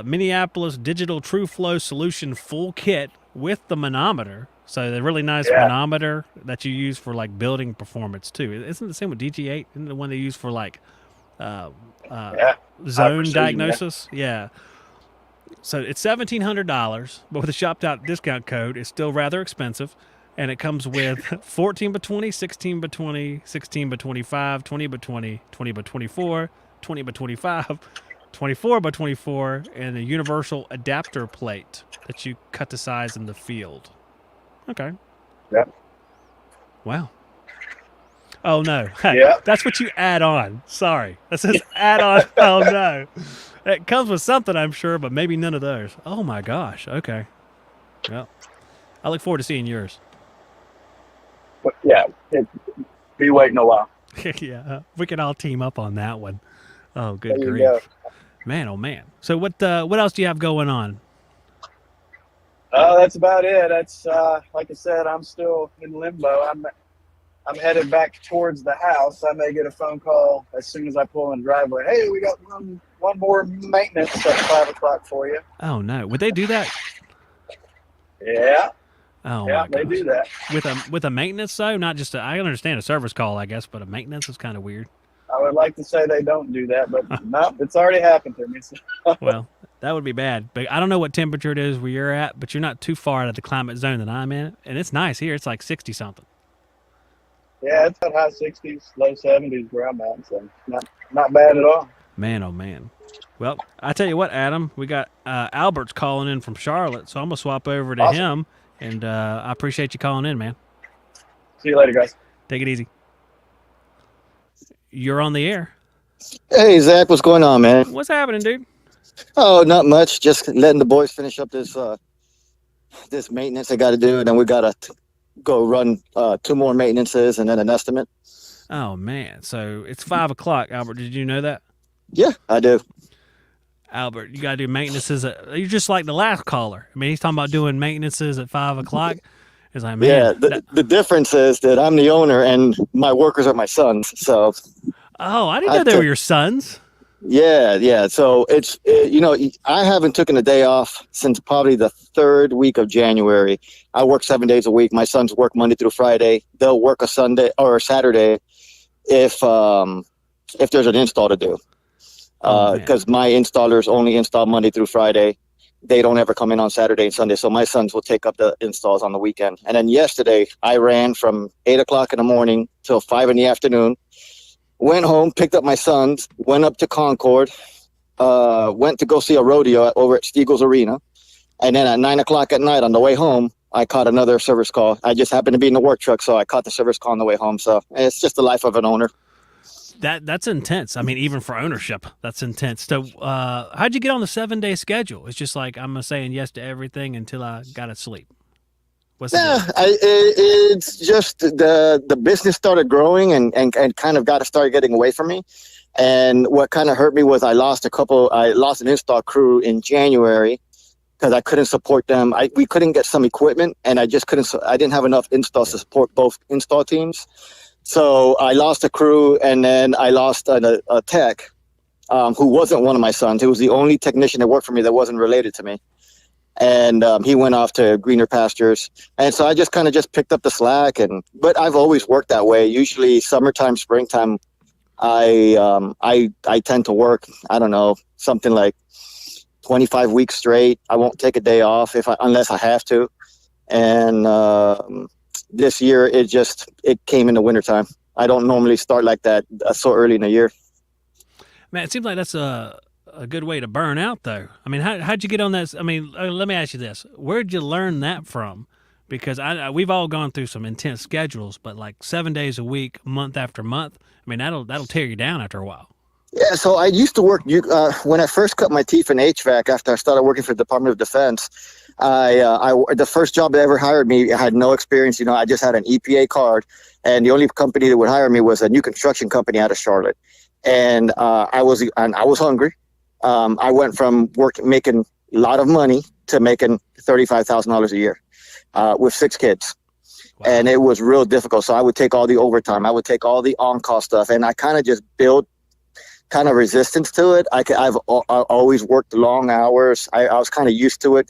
Minneapolis Digital True Flow Solution full kit with the manometer. So the really nice manometer that you use for like building performance too. Isn't it the same with DG8? Isn't it the one they use for like zone diagnosis? Yeah. So it's $1,700, but with a Shop Talk discount code, it's still rather expensive. And it comes with 14 by 20, 16 by 20, 16 by 25, 20 by 20, 20 by 24, 20 by 25, 24 by 24, and a universal adapter plate that you cut to size in the field. Okay. Yep. Wow. Oh, no. Yeah. That's what you add on. Sorry. That says add on. Oh, no. It comes with something, I'm sure, but maybe none of those. Oh, my gosh. Okay. Well, I look forward to seeing yours. But yeah, be waiting a while. Yeah. We can all team up on that one. Oh, good There you grief. go. Man, oh, man. So what else do you have going on? That's about it. That's like I said, I'm still in limbo. I'm headed back towards the house. I may get a phone call as soon as I pull in the driveway. Hey, we got one more maintenance at 5 o'clock for you. Oh, no. Would they do that? Yeah. Oh, Yeah, my they gosh. do that. With a maintenance, though? Not just I understand a service call, I guess, but a maintenance is kind of weird. I would like to say they don't do that, but no, it's already happened to me. So. Well, that would be bad. But I don't know what temperature it is where you're at, but you're not too far out of the climate zone that I'm in. And it's nice here. It's like 60-something. Yeah, it's at high 60s, low 70s where I'm at, so not bad at all. Man, oh, man. Well, I tell you what, Adam, we got Albert's calling in from Charlotte, so I'm going to swap over to him. And I appreciate you calling in, man. See you later, guys. Take it easy. You're on the air. Hey, Zach, what's going on, man? What's happening, dude? Oh, not much. Just letting the boys finish up this maintenance they got to do, and then we got to go run 2 more maintenances and then an estimate. Oh, man. So it's 5 o'clock, Albert. Did you know that? Yeah, I do. Albert, you got to do maintenances. You're just like the last caller. I mean, he's talking about doing maintenances at 5 o'clock. It's like, man. Yeah, the difference is that I'm the owner and my workers are my sons. So. Oh, I didn't know they were your sons. Yeah. So it's, I haven't taken a day off since probably the 3rd week of January. I work 7 days a week. My sons work Monday through Friday. They'll work a Sunday or a Saturday if there's an install to do. Because my installers only install Monday through Friday. They don't ever come in on Saturday and Sunday. So my sons will take up the installs on the weekend. And then yesterday I ran from 8 o'clock in the morning till 5 in the afternoon, went home, picked up my sons, went up to Concord, went to go see a rodeo over at Steagles Arena. And then at 9 o'clock at night on the way home, I caught another service call. I just happened to be in the work truck, so I caught the service call on the way home. So it's just the life of an owner. That's intense. I mean, even for ownership, that's intense. So how'd you get on the 7-day schedule? It's just like I'm saying yes to everything until I got to sleep. What's it's just the business started growing and kind of started getting away from me. And what kind of hurt me was I lost an install crew in January because I couldn't support them. We couldn't get some equipment, and I didn't have enough installs to support both install teams. So I lost a crew, and then I lost a tech who wasn't one of my sons. He was the only technician that worked for me that wasn't related to me. And he went off to greener pastures. And so I just kind of picked up the slack. But I've always worked that way. Usually summertime, springtime, I tend to work, I don't know, something like 25 weeks straight. I won't take a day off unless I have to. And this year it came in the wintertime. I don't normally start like that so early in the year. Man, it seems like that's a good way to burn out, though. I mean, how'd you get on that? I mean, let me ask you this: where'd you learn that from? Because we've all gone through some intense schedules, but like 7 days a week, month after month. I mean, that'll tear you down after a while. Yeah, so I used to work. When I first cut my teeth in HVAC after I started working for the Department of Defense, the first job that ever hired me, I had no experience. I just had an EPA card, and the only company that would hire me was a new construction company out of Charlotte. And I was hungry. I went from making a lot of money to making $35,000 a year with 6 kids. Wow. And it was real difficult. So I would take all the overtime. I would take all the on-call stuff, and I kind of just built kind of resistance to it. I've always worked long hours. I was kind of used to it.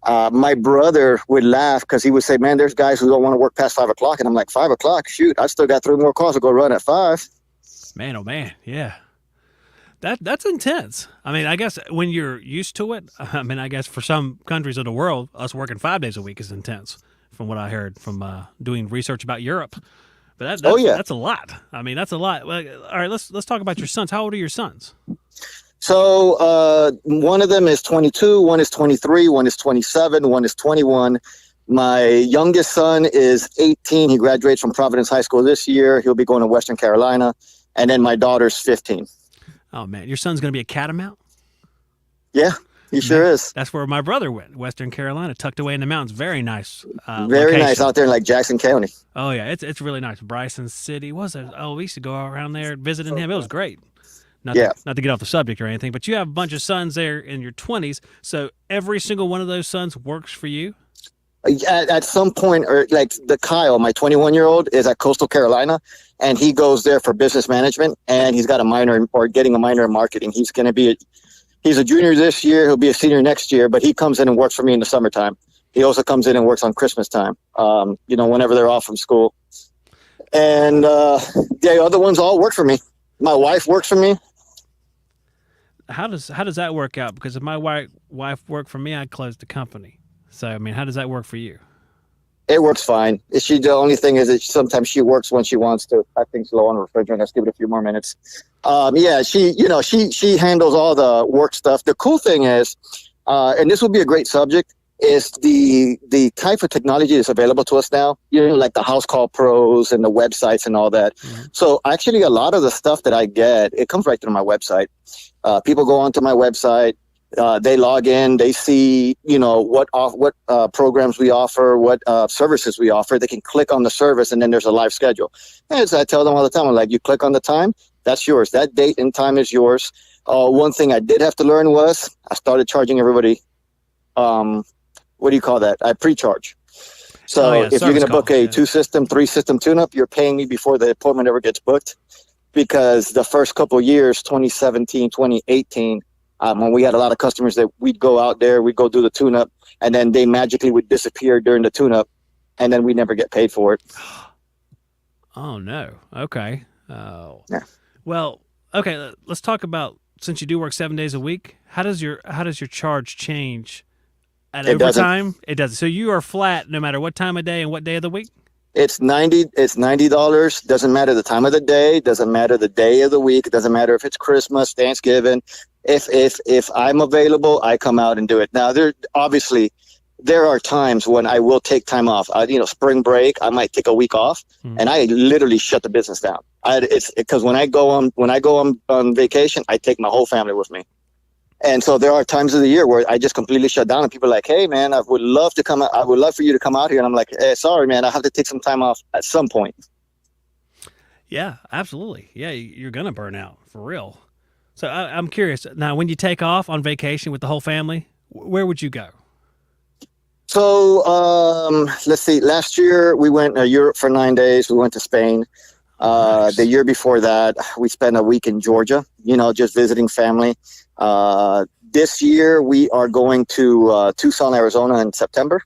My brother would laugh because he would say, man, there's guys who don't want to work past 5 o'clock. And I'm like, 5 o'clock? Shoot, I still got 3 more calls to go run at 5. Man, oh man, yeah. That's intense. I mean, I guess when you're used to it, I mean, I guess for some countries of the world, us working 5 days a week is intense, from what I heard from doing research about Europe. But that's a lot. I mean, that's a lot. Well, all right, let's talk about your sons. How old are your sons? So one of them is 22, one is 23, one is 27, one is 21. My youngest son is 18. He graduates from Providence High School this year. He'll be going to Western Carolina. And then my daughter's 15. Oh, man. Your son's going to be a catamount? Yeah, he sure is. That's where my brother went, Western Carolina, tucked away in the mountains. Very nice. Very location. nice out there in like Jackson County. Oh, yeah. It's really nice. Bryson City. We used to go around there visiting him. It was great. Not to get off the subject or anything, but you have a bunch of sons there in your 20s. So every single one of those sons works for you? At some point, or like Kyle, my 21-year-old, is at Coastal Carolina, and he goes there for business management, and he's got getting a minor in marketing. He's a junior this year. He'll be a senior next year, but he comes in and works for me in the summertime. He also comes in and works on Christmas time, whenever they're off from school. And the other ones all work for me. My wife works for me. How does that work out? Because if my wife worked for me, I'd close the company. So, I mean, how does that work for you? It works fine. The only thing is that sometimes she works when she wants to. I think it's low on the refrigerator. Let's give it a few more minutes. She handles all the work stuff. The cool thing is, and this would be a great subject, is the type of technology that's available to us now, like the House Call Pros and the websites and all that. Mm-hmm. So actually a lot of the stuff that I get, it comes right through my website. People go onto my website, they log in, they see, what programs we offer, what services we offer. They can click on the service, and then there's a live schedule. And as I tell them all the time, I'm like, you click on the time, that's yours. That date and time is yours. One thing I did have to learn was I started charging everybody. What do you call that? I pre-charge. So if you're going to book a 2-system, 3-system tune-up, you're paying me before the appointment ever gets booked. Because the first couple of years, 2017, 2018, when we had a lot of customers that we'd go out there, we'd go do the tune-up, and then they magically would disappear during the tune-up, and then we never get paid for it. Oh, no. Okay. Oh. Yeah. Well, okay, let's talk about, since you do work 7 days a week, how does your charge change at overtime? It doesn't. So you are flat no matter what time of day and what day of the week? It's $90. Doesn't matter the time of the day. Doesn't matter the day of the week. It doesn't matter if it's Christmas, Thanksgiving. If I'm available, I come out and do it. Now, there are times when I will take time off. Spring break, I might take a week off, and I literally shut the business down. It's because when I go on vacation, I take my whole family with me. And so there are times of the year where I just completely shut down, and people are like, hey, man, I would love for you to come out here. And I'm like, hey, sorry, man, I have to take some time off at some point. Yeah, absolutely. Yeah, you're going to burn out for real. So I'm curious. Now, when you take off on vacation with the whole family, where would you go? So let's see. Last year, we went to Europe for 9 days. We went to Spain. Nice. The year before that, we spent a week in Georgia, just visiting family. This year, we are going to Tucson, Arizona in September.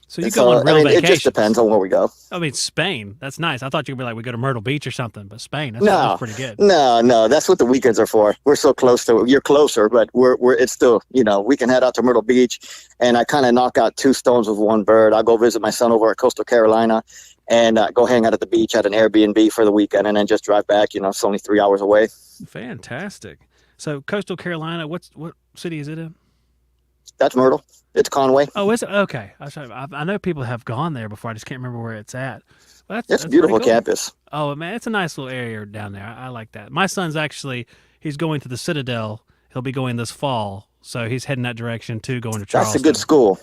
So you go on real it just vacations. depends on where we go. I mean, Spain. That's nice. I thought you'd be like, we go to Myrtle Beach or something, but Spain. That's pretty good. No. That's what the weekends are for. We're so close to it. You're closer, but it's still, we can head out to Myrtle Beach, and I kind of knock out two stones with one bird. I'll go visit my son over at Coastal Carolina and go hang out at the beach at an Airbnb for the weekend, and then just drive back. It's only 3 hours away. Fantastic. So Coastal Carolina, what city is it in? That's Myrtle. It's Conway. Oh, is it? Okay. I know people have gone there before. I just can't remember where it's at. Well, it's a beautiful campus. Oh, man, it's a nice little area down there. I like that. My son's he's going to the Citadel. He'll be going this fall, so he's heading that direction too, going to Charleston. That's a good school.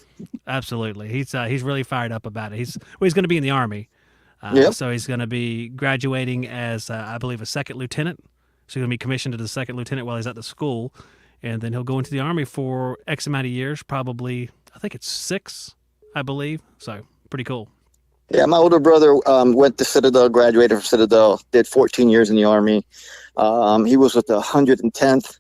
Absolutely. He's really fired up about it. He's going to be in the Army. So he's going to be graduating as, I believe, a second lieutenant. So he's going to be commissioned to the second lieutenant while he's at the school. And then he'll go into the Army for X amount of years, probably, I think it's 6, I believe. So pretty cool. Yeah, my older brother went to Citadel, graduated from Citadel, did 14 years in the Army. He was with the 110th.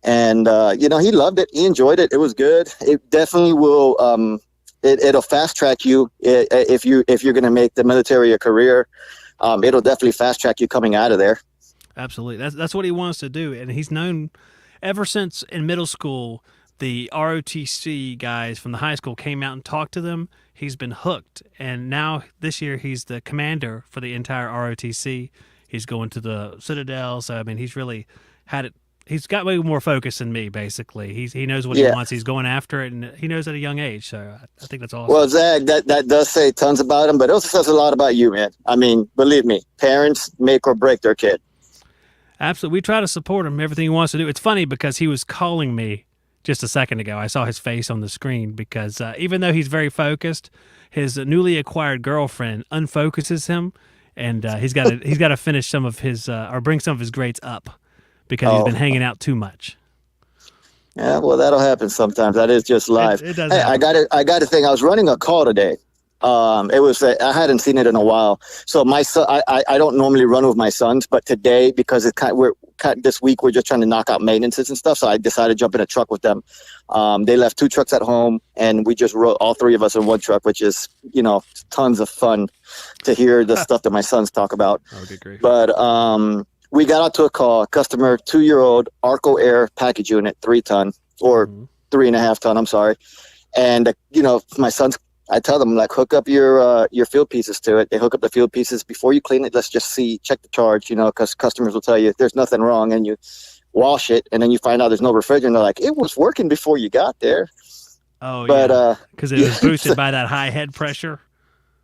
And, he loved it. He enjoyed it. It was good. It definitely will it'll fast track you if you're going to make the military a career. It'll definitely fast track you coming out of there. Absolutely. That's what he wants to do. And he's known ever since in middle school, the ROTC guys from the high school came out and talked to them. He's been hooked. And now this year he's the commander for the entire ROTC. He's going to the Citadel. So, I mean, he's really had it. He's got way more focus than me, basically. He knows what he wants. He's going after it, and he knows at a young age. So I think that's awesome. Well, Zach, that does say tons about him, but it also says a lot about you, man. I mean, believe me, parents make or break their kid. Absolutely. We try to support him, everything he wants to do. It's funny because he was calling me just a second ago. I saw his face on the screen because even though he's very focused, his newly acquired girlfriend unfocuses him, and he's got to finish some of his or bring some of his grades up because he's been hanging out too much. Yeah, well, that'll happen sometimes. That is just life. It does. Hey, I got to think. I was running a call today. It was I hadn't seen it in a while. So my son, I don't normally run with my sons, but today because this week we're just trying to knock out maintenances and stuff. So I decided to jump in a truck with them. They left 2 trucks at home, and we just rode all 3 of us in one truck, which is tons of fun to hear the stuff that my sons talk about. Oh, good grief. But we got out to a call, customer, 2-year-old Arco Air package unit, 3-ton or 3.5 ton. I'm sorry. And my sons, I tell them, like, hook up your field pieces to it. They hook up the field pieces before you clean it. Let's just check the charge, because customers will tell you there's nothing wrong, and you wash it, and then you find out there's no refrigerant. They're like, it was working before you got there. Oh, but, yeah, because it was boosted by that high head pressure.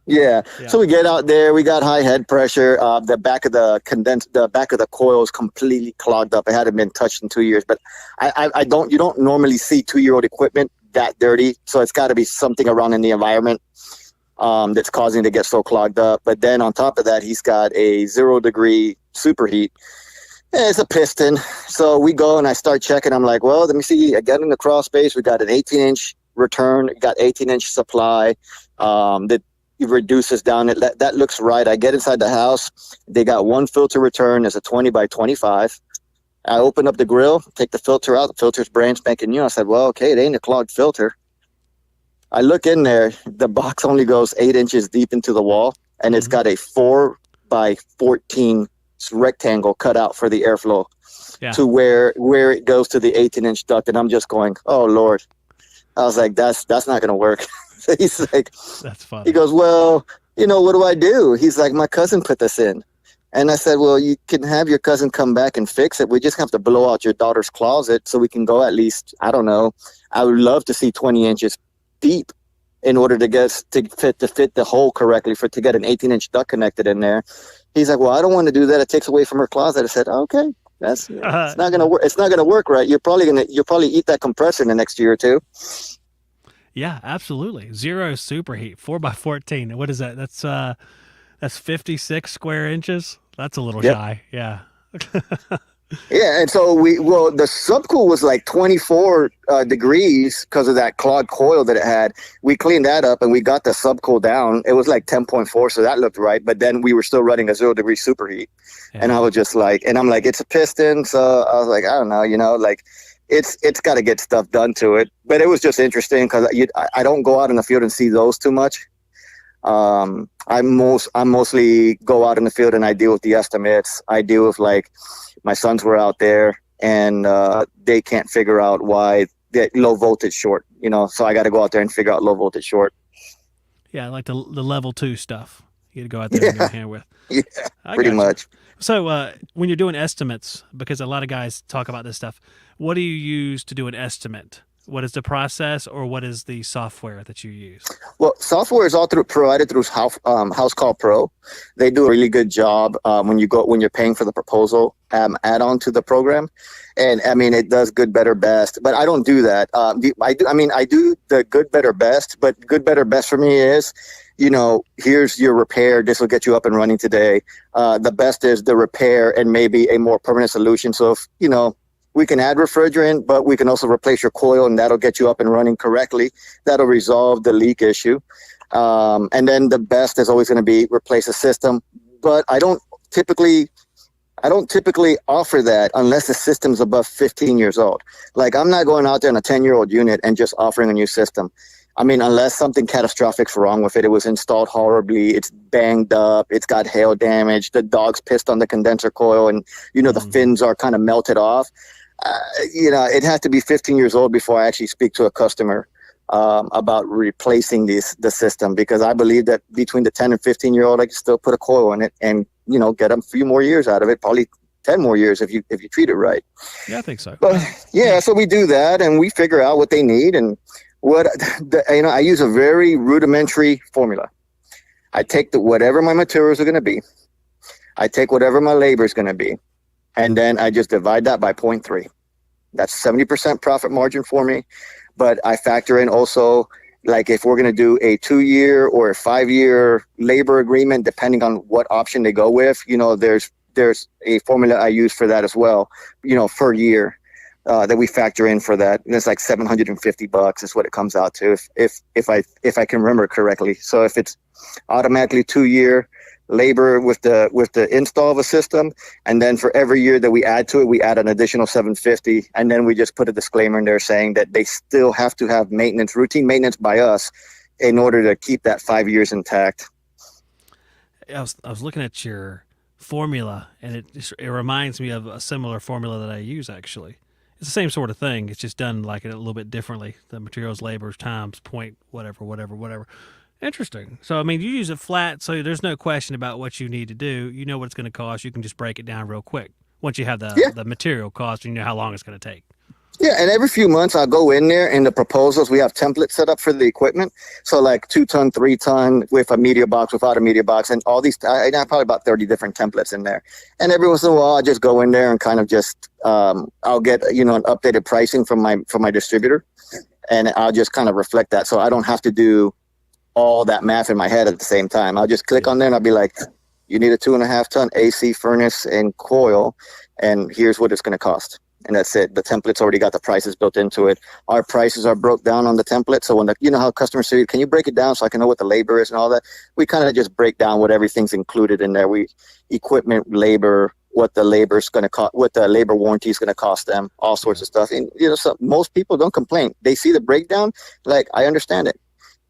Yeah. So we get out there, we got high head pressure. The back of the coil is completely clogged up. It hadn't been touched in 2 years, but you don't normally see 2-year-old equipment that dirty. So it's got to be something around in the environment that's causing it to get so clogged up. But then on top of that, he's got a 0-degree superheat. And it's a piston. So we go and I start checking. I'm like, well, let me see. I got in the crawl space. We got an 18-inch return, got 18-inch supply. That reduces down. That looks right. I get inside the house. They got 1 filter return as a 20 by 25. I open up the grill, take the filter out. The filter's brand spanking new. I said, well, okay, it ain't a clogged filter. I look in there. The box only goes 8 inches deep into the wall, and it's got a 4 by 14 rectangle cut out for the airflow to where it goes to the 18-inch duct. And I'm just going, oh, Lord. I was like, that's not going to work. He's like, that's funny. He goes, well, what do I do? He's like, my cousin put this in. And I said, well, you can have your cousin come back and fix it. We just have to blow out your daughter's closet so we can go at least, I don't know. I would love to see 20 inches deep in order to fit the hole correctly to get an 18-inch duct connected in there. He's like, well, I don't want to do that. It takes away from her closet. I said, okay, it's not going to work. It's not going to work right. You'll probably eat that compressor in the next year or two. Yeah, absolutely. 0 superheat, 4 by 14. What is that? That's 56 square inches. That's a little shy. Yeah. Yeah, and so the subcool was like 24 degrees because of that clogged coil that it had. We cleaned that up and we got the subcool down. It was like 10.4, so that looked right. But then we were still running a 0-degree superheat, and I was just like, and I'm like, it's a piston. So I was like, I don't know, it's got to get stuff done to it. But it was just interesting because I don't go out in the field and see those too much. I mostly go out in the field and I deal with the estimates. I deal with, like, my sons were out there and they can't figure out why the low voltage short, so I got to go out there and figure out low voltage short. Yeah, like the level 2 stuff. You got to go out there and go hand with. Yeah, pretty gotcha. much. So when you're doing estimates, because a lot of guys talk about this stuff, what do you use to do an estimate? What is the process, or what is the software that you use? Well, software is all provided through House Call Pro. They do a really good job when you're paying for the proposal add on to the program, and I mean it does good, better, best. But I don't do that. I do the good, better, best. But good, better, best for me is, here's your repair. This will get you up and running today. The best is the repair and maybe a more permanent solution. So if we can add refrigerant, but we can also replace your coil, and that'll get you up and running correctly. That'll resolve the leak issue. And then the best is always going to be replace the system. But I don't typically offer that unless the system's above 15 years old. Like, I'm not going out there on a 10-year-old unit and just offering a new system. I mean, unless something catastrophic's wrong with it. It was installed horribly. It's banged up. It's got hail damage. The dog's pissed on the condenser coil, and the fins are kind of melted off. It has to be 15 years old before I actually speak to a customer about replacing the system, because I believe that between the 10 and 15-year-old, I can still put a coil in it and get a few more years out of it, probably 10 more years if you treat it right. Yeah, I think so. But yeah, so we do that and we figure out what they need, and I use a very rudimentary formula. I take whatever my materials are going to be, I take whatever my labor is going to be, and then I just divide that by 0.3. That's 70% profit margin for me. But I factor in also, like, if we're going to do a 2-year or a 5-year labor agreement, depending on what option they go with, there's a formula I use for that as well, per year, that we factor in for that. And it's like $750 is what it comes out to, if I can remember correctly. So if it's automatically 2-year labor with the install of a system, and then for every year that we add to it, we add an additional $750, and then we just put a disclaimer in there saying that they still have to have routine maintenance by us in order to keep that 5 years intact. I was looking at your formula, and it reminds me of a similar formula that I use. Actually, it's the same sort of thing. It's just done like a little bit differently. The materials, labor, times, point, whatever. Interesting. So, I mean, you use it flat, so there's no question about what you need to do. You know what it's going to cost. You can just break it down real quick once you have the material cost, and you know how long it's going to take. Yeah, and every few months I'll go in there in the proposals. We have templates set up for the equipment. So like 2-ton, 3-ton with a media box, without a media box, and all these. I have probably about 30 different templates in there. And every once in a while, I just go in there and kind of just I'll get an updated pricing from my distributor, and I'll just kind of reflect that, so I don't have to do all that math in my head at the same time. I'll just click on there and I'll be like, you need a 2.5-ton AC furnace and coil, and here's what it's going to cost. And that's it. The template's already got the prices built into it. Our prices are broke down on the template. So when how customers say, can you break it down so I can know what the labor is and all that? We kind of just break down what everything's included in there. Equipment, labor, what the labor's going to cost, what the labor warranty is going to cost them, all sorts of stuff. And so most people don't complain. They see the breakdown, like, I understand it.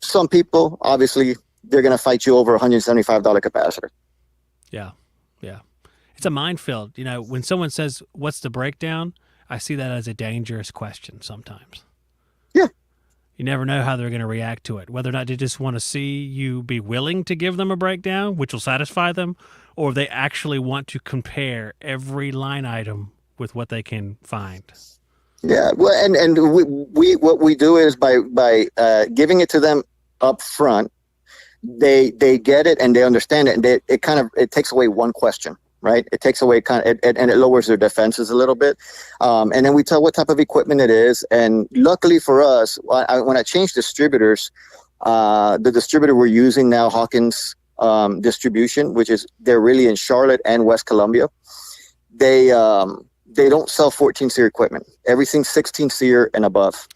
Some people, obviously, they're going to fight you over a $175 capacitor. Yeah. It's a minefield. When someone says, what's the breakdown? I see that as a dangerous question sometimes. Yeah. You never know how they're going to react to it, whether or not they just want to see you be willing to give them a breakdown, which will satisfy them, or they actually want to compare every line item with what they can find. Yeah, well, and we what we do is by giving it to them up front, they get it and they understand it, and it takes away one question, right? It takes away and it lowers their defenses a little bit, and then we tell what type of equipment it is. And luckily for us, when I changed distributors, the distributor we're using now, Hawkins Distribution, they're really in Charlotte and West Columbia. They don't sell 14 SEER equipment. Everything's 16 SEER and above.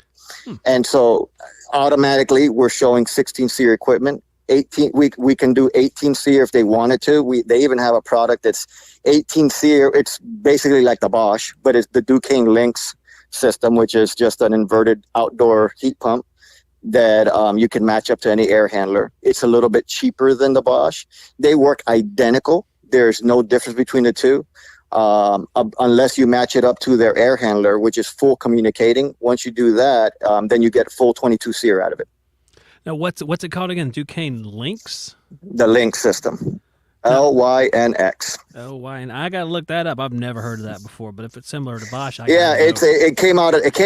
And so automatically we're showing 16 SEER equipment. 18, we can do 18 SEER if they wanted to. They even have a product that's 18 SEER. It's basically like the Bosch, but it's the Duquesne Lynx system, which is just an inverted outdoor heat pump that you can match up to any air handler. It's a little bit cheaper than the Bosch. They work identical. There's no difference between the two, unless you match it up to their air handler, which is full communicating. Once you do that, then you get full 22 SEER out of it. Now, what's it called again? Duquesne Lynx? The Lynx system. LYNX. And I got to look that up. I've never heard of that before, but if it's similar to Bosch, it came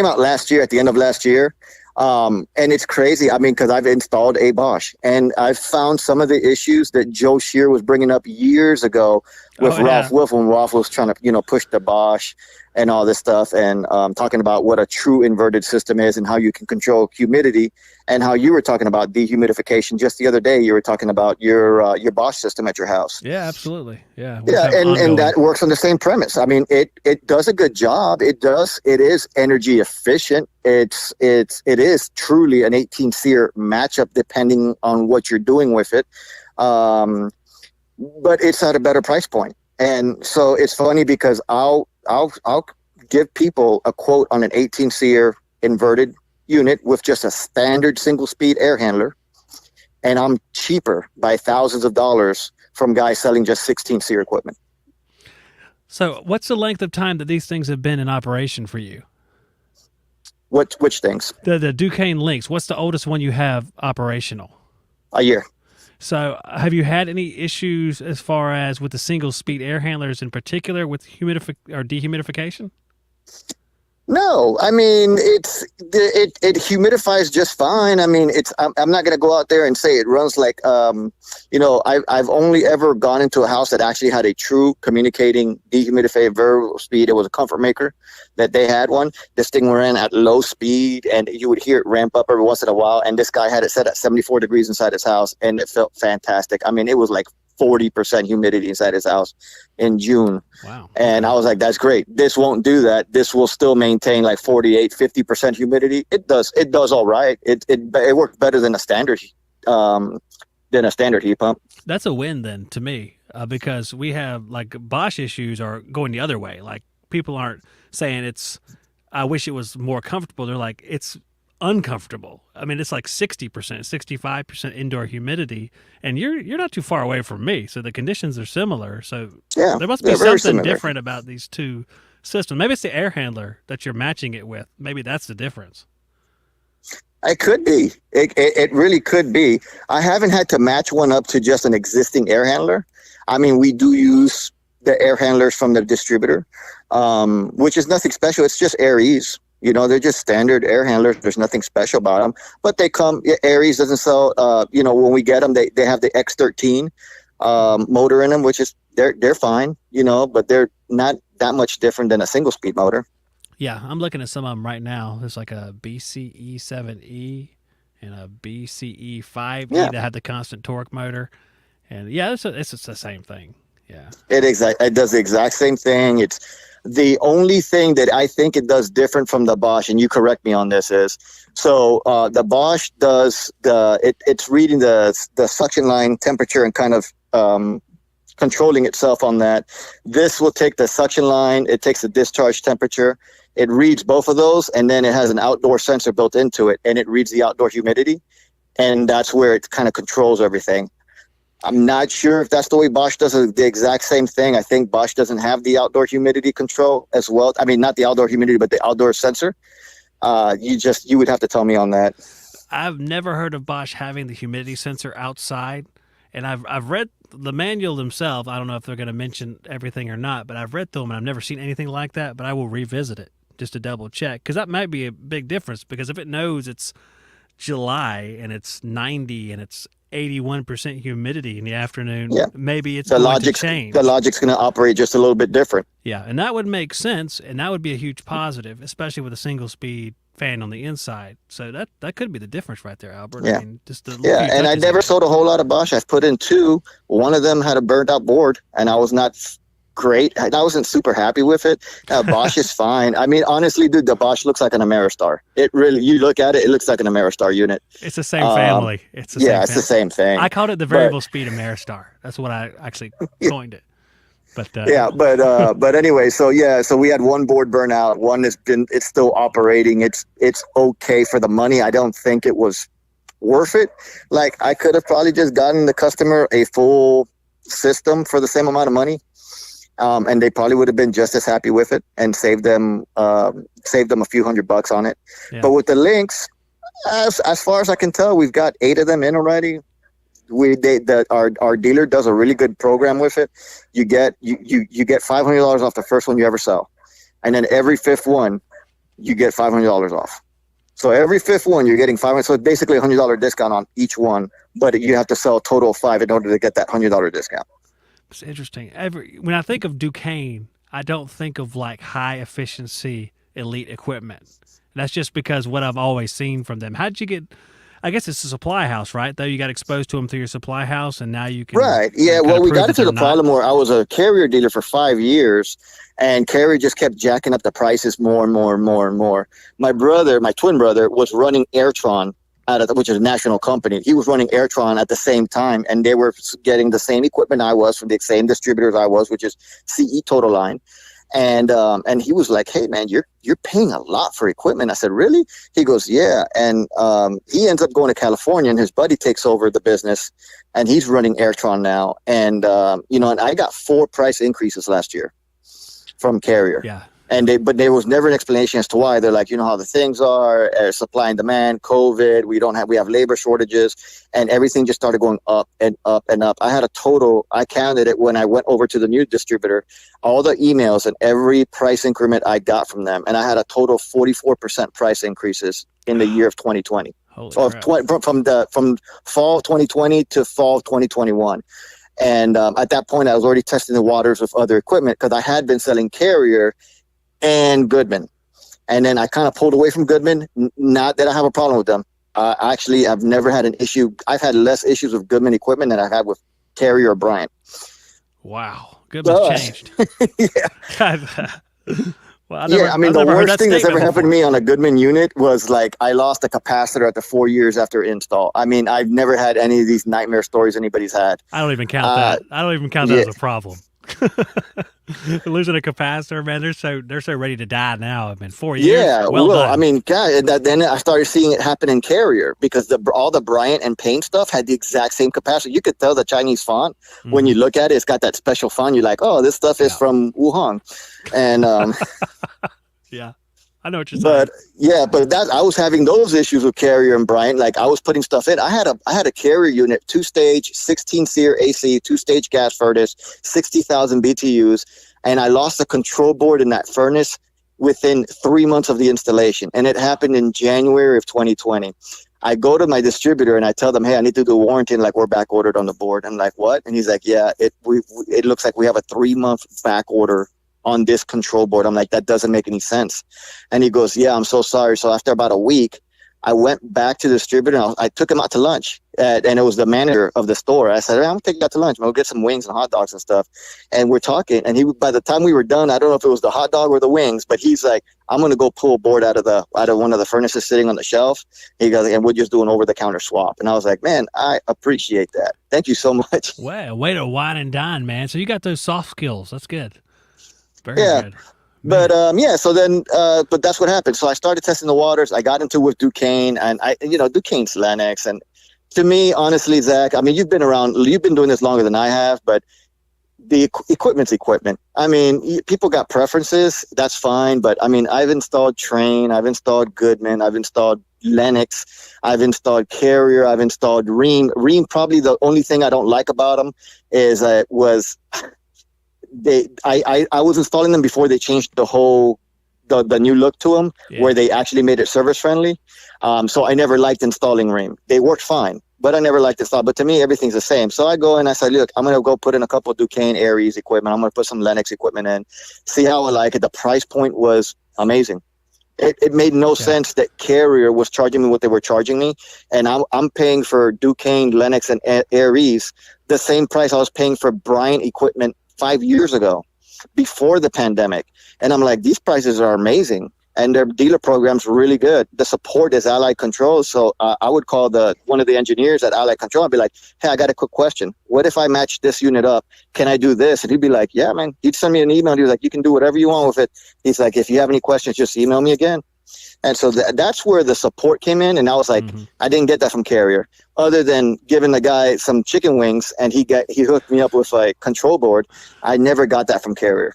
out last year, at the end of last year. And it's crazy. I mean, because I've installed a Bosch, and I've found some of the issues that Joe Shear was bringing up years ago with Ralph Wolf, when Ralph was trying to, push the Bosch and all this stuff, and talking about what a true inverted system is and how you can control humidity, and how you were talking about dehumidification just the other day. You were talking about your Bosch system at your house. Yeah, absolutely. Yeah. And that works on the same premise. I mean, it does a good job. It is energy efficient. It is truly an 18 SEER matchup, depending on what you're doing with it. But it's at a better price point. And so it's funny because I'll give people a quote on an 18 SEER inverted unit with just a standard single speed air handler, and I'm cheaper by thousands of dollars from guys selling just 16 SEER equipment. So what's the length of time that these things have been in operation for you? Which things? The Duquesne Lynx. What's the oldest one you have operational? A year. So have you had any issues as far as with the single speed air handlers in particular with dehumidification? No, I mean, it humidifies just fine. I mean, I'm not going to go out there and say it runs like, I've only ever gone into a house that actually had a true communicating dehumidifier variable speed. It was a Comfort Maker that they had one. This thing ran at low speed, and you would hear it ramp up every once in a while. And this guy had it set at 74 degrees inside his house, and it felt fantastic. I mean, it was like 40% humidity inside his house in June. Wow. And I was like, that's great. This won't do that. This will still maintain like 48-50% humidity. It does all right. It worked better than a standard heat pump. That's a win then to me, because we have like Bosch issues are going the other way. Like people aren't saying I wish it was more comfortable. They're like, it's uncomfortable. I mean, it's like 60%, 65% indoor humidity, and you're not too far away from me, so the conditions are similar. So yeah, there must be something different about these two systems. Maybe it's the air handler that you're matching it with. Maybe that's the difference. It could be. It really could be. I haven't had to match one up to just an existing air handler. I mean, we do use the air handlers from the distributor, which is nothing special. It's just Aries. They're just standard air handlers. There's nothing special about them. But they come, Aries doesn't sell, when we get them, they have the X13 motor in them, which is, they're fine, but they're not that much different than a single speed motor. Yeah, I'm looking at some of them right now. There's like a BCE 7E and a BCE 5E that have the constant torque motor. And yeah, it's just the same thing. Yeah. It does the exact same thing. It's the only thing that I think it does different from the Bosch, and you correct me on this, is so the Bosch does it's reading the suction line temperature and kind of controlling itself on that. This will take the suction line, it takes the discharge temperature, it reads both of those, and then it has an outdoor sensor built into it, and it reads the outdoor humidity, and that's where it kind of controls everything. I'm not sure if that's the way Bosch does the exact same thing. I think Bosch doesn't have the outdoor humidity control as well. I mean, not the outdoor humidity, but the outdoor sensor. You would have to tell me on that. I've never heard of Bosch having the humidity sensor outside, and I've read the manual themselves. I don't know if they're going to mention everything or not, but I've read through them, and I've never seen anything like that, but I will revisit it just to double check, because that might be a big difference, because if it knows it's July and it's 90 and it's 81% humidity in the afternoon, maybe it's going to change. The logic's going to operate just a little bit different. Yeah, and that would make sense, and that would be a huge positive, especially with a single speed fan on the inside. So that could be the difference right there, Albert. Yeah, I mean, just and I never sold a whole lot of Bosch. I've put in two. One of them had a burnt out board, and I was not great. I wasn't super happy with it. Bosch is fine. I mean, honestly, dude, the Bosch looks like an Ameristar. It really, you look at it, it looks like an Ameristar unit. It's the same family. It's the same thing. I called it the variable speed Ameristar. That's what I actually coined it. But anyway, so we had one board burnout. One it's still operating. It's okay for the money. I don't think it was worth it. Like, I could have probably just gotten the customer a full system for the same amount of money. And they probably would have been just as happy with it and saved them a few $100 on it. Yeah. But with the links, as far as I can tell, we've got 8 of them in already. Our dealer does a really good program with it. You get $500 off the first one you ever sell, and then every 5th one you get $500 off. So every 5th one you're getting $500. So basically $100 discount on each one, but you have to sell a total of 5 in order to get that $100 discount. It's interesting. When I think of Duquesne, I don't think of like high efficiency elite equipment. That's just because what I've always seen from them. How'd you get? I guess it's a supply house, right? Though you got exposed to them through your supply house, and now you can. Right. Yeah. Well, we got into the problem where I was a Carrier dealer for 5 years, and Carrier just kept jacking up the prices more and more and more and more. My twin brother, was running Airtron which is a national company. He was running Airtron at the same time, and they were getting the same equipment I was from the same distributors I was, which is CE Total Line. And he was like, "Hey man, you're paying a lot for equipment." I said, "Really?" He goes, "Yeah." And he ends up going to California, and his buddy takes over the business, and he's running Airtron now. And and I got 4 price increases last year from Carrier. Yeah. But there was never an explanation as to why. They're like, how the things are, supply and demand, COVID, we have labor shortages, and everything just started going up and up and up. I had a total, I counted it when I went over to the new distributor, all the emails and every price increment I got from them, and I had a total of 44% price increases in the year of 2020. So from fall 2020 to fall 2021. And at that point, I was already testing the waters with other equipment because I had been selling Carrier and Goodman. And then I kind of pulled away from Goodman. Not that I have a problem with them. Actually, I've never had an issue. I've had less issues with Goodman equipment than I've had with Carrier or Bryant. Wow. Goodman's changed. Yeah. Well, the worst thing that's ever happened to me on a Goodman unit was like I lost a capacitor after 4 years after install. I mean, I've never had any of these nightmare stories anybody's had. I don't even count that. I don't even count that as a problem. Losing a capacitor, man, they're so ready to die now. I mean, 4 years. Yeah, well done. I mean, God, then I started seeing it happen in Carrier because all the Bryant and Payne stuff had the exact same capacitor. You could tell the Chinese font when you look at it. It's got that special font. You're like, oh, this stuff is from Wuhan, and yeah. I know what you're saying. But I was having those issues with Carrier and Bryant. Like I was putting stuff in. I had a Carrier unit, 2-stage, 16-SEER AC, 2-stage gas furnace, 60,000 BTUs, and I lost the control board in that furnace within 3 months of the installation, and it happened in January of 2020. I go to my distributor and I tell them, "Hey, I need to do a warranty." And like, "We're back ordered on the board." I'm like, "What?" And he's like, "Yeah, it looks like we have a 3-month back order on this control board." I'm like, "That doesn't make any sense." And he goes, "Yeah, I'm so sorry." So after about a week, I went back to the distributor and I took him out to lunch, and it was the manager of the store. I said, "Hey, I'm gonna take you out to lunch. We'll get some wings and hot dogs and stuff." And we're talking, and by the time we were done, I don't know if it was the hot dog or the wings, but he's like, "I'm gonna go pull a board out of one of the furnaces sitting on the shelf." He goes, "And we'll just do an over-the-counter swap." And I was like, "Man, I appreciate that. Thank you so much." Well, way to wine and dine, man. So you got those soft skills. That's good. Very good. But so then but that's what happened. So I started testing the waters. I got into with Duquesne, and Duquesne's Lennox. And to me, honestly, Zach, I mean, you've been doing this longer than I have, but the equipment's equipment. I mean, people got preferences. That's fine. But I mean, I've installed Trane, I've installed Goodman, I've installed Lennox, I've installed Carrier, I've installed Rheem. Rheem, probably the only thing I don't like about them is I was installing them before they changed the whole the new look to them, where they actually made it service friendly. So I never liked installing Rheem. They worked fine, but I never liked to install. But to me, everything's the same. So I go and I say, "Look, I'm gonna go put in a couple of Duquesne Aries equipment. I'm gonna put some Lennox equipment in, see how I like it." The price point was amazing. It made no sense that Carrier was charging me what they were charging me, and I'm paying for Duquesne, Lennox, and Aries the same price I was paying for Bryant equipment 5 years ago, before the pandemic. And I'm like, these prices are amazing. and their dealer program's really good. The support is Allied Control. So I would call one of the engineers at Allied Control and be like, hey, I got a quick question. What if I match this unit up? Can I do this? And he'd be like, yeah, man. He'd send me an email. He was like, you can do whatever you want with it. He's like, if you have any questions, just email me again. And so that's where the support came in. And I was like, I didn't get that from Carrier, other than giving the guy some chicken wings and he hooked me up with a control board. I never got that from Carrier.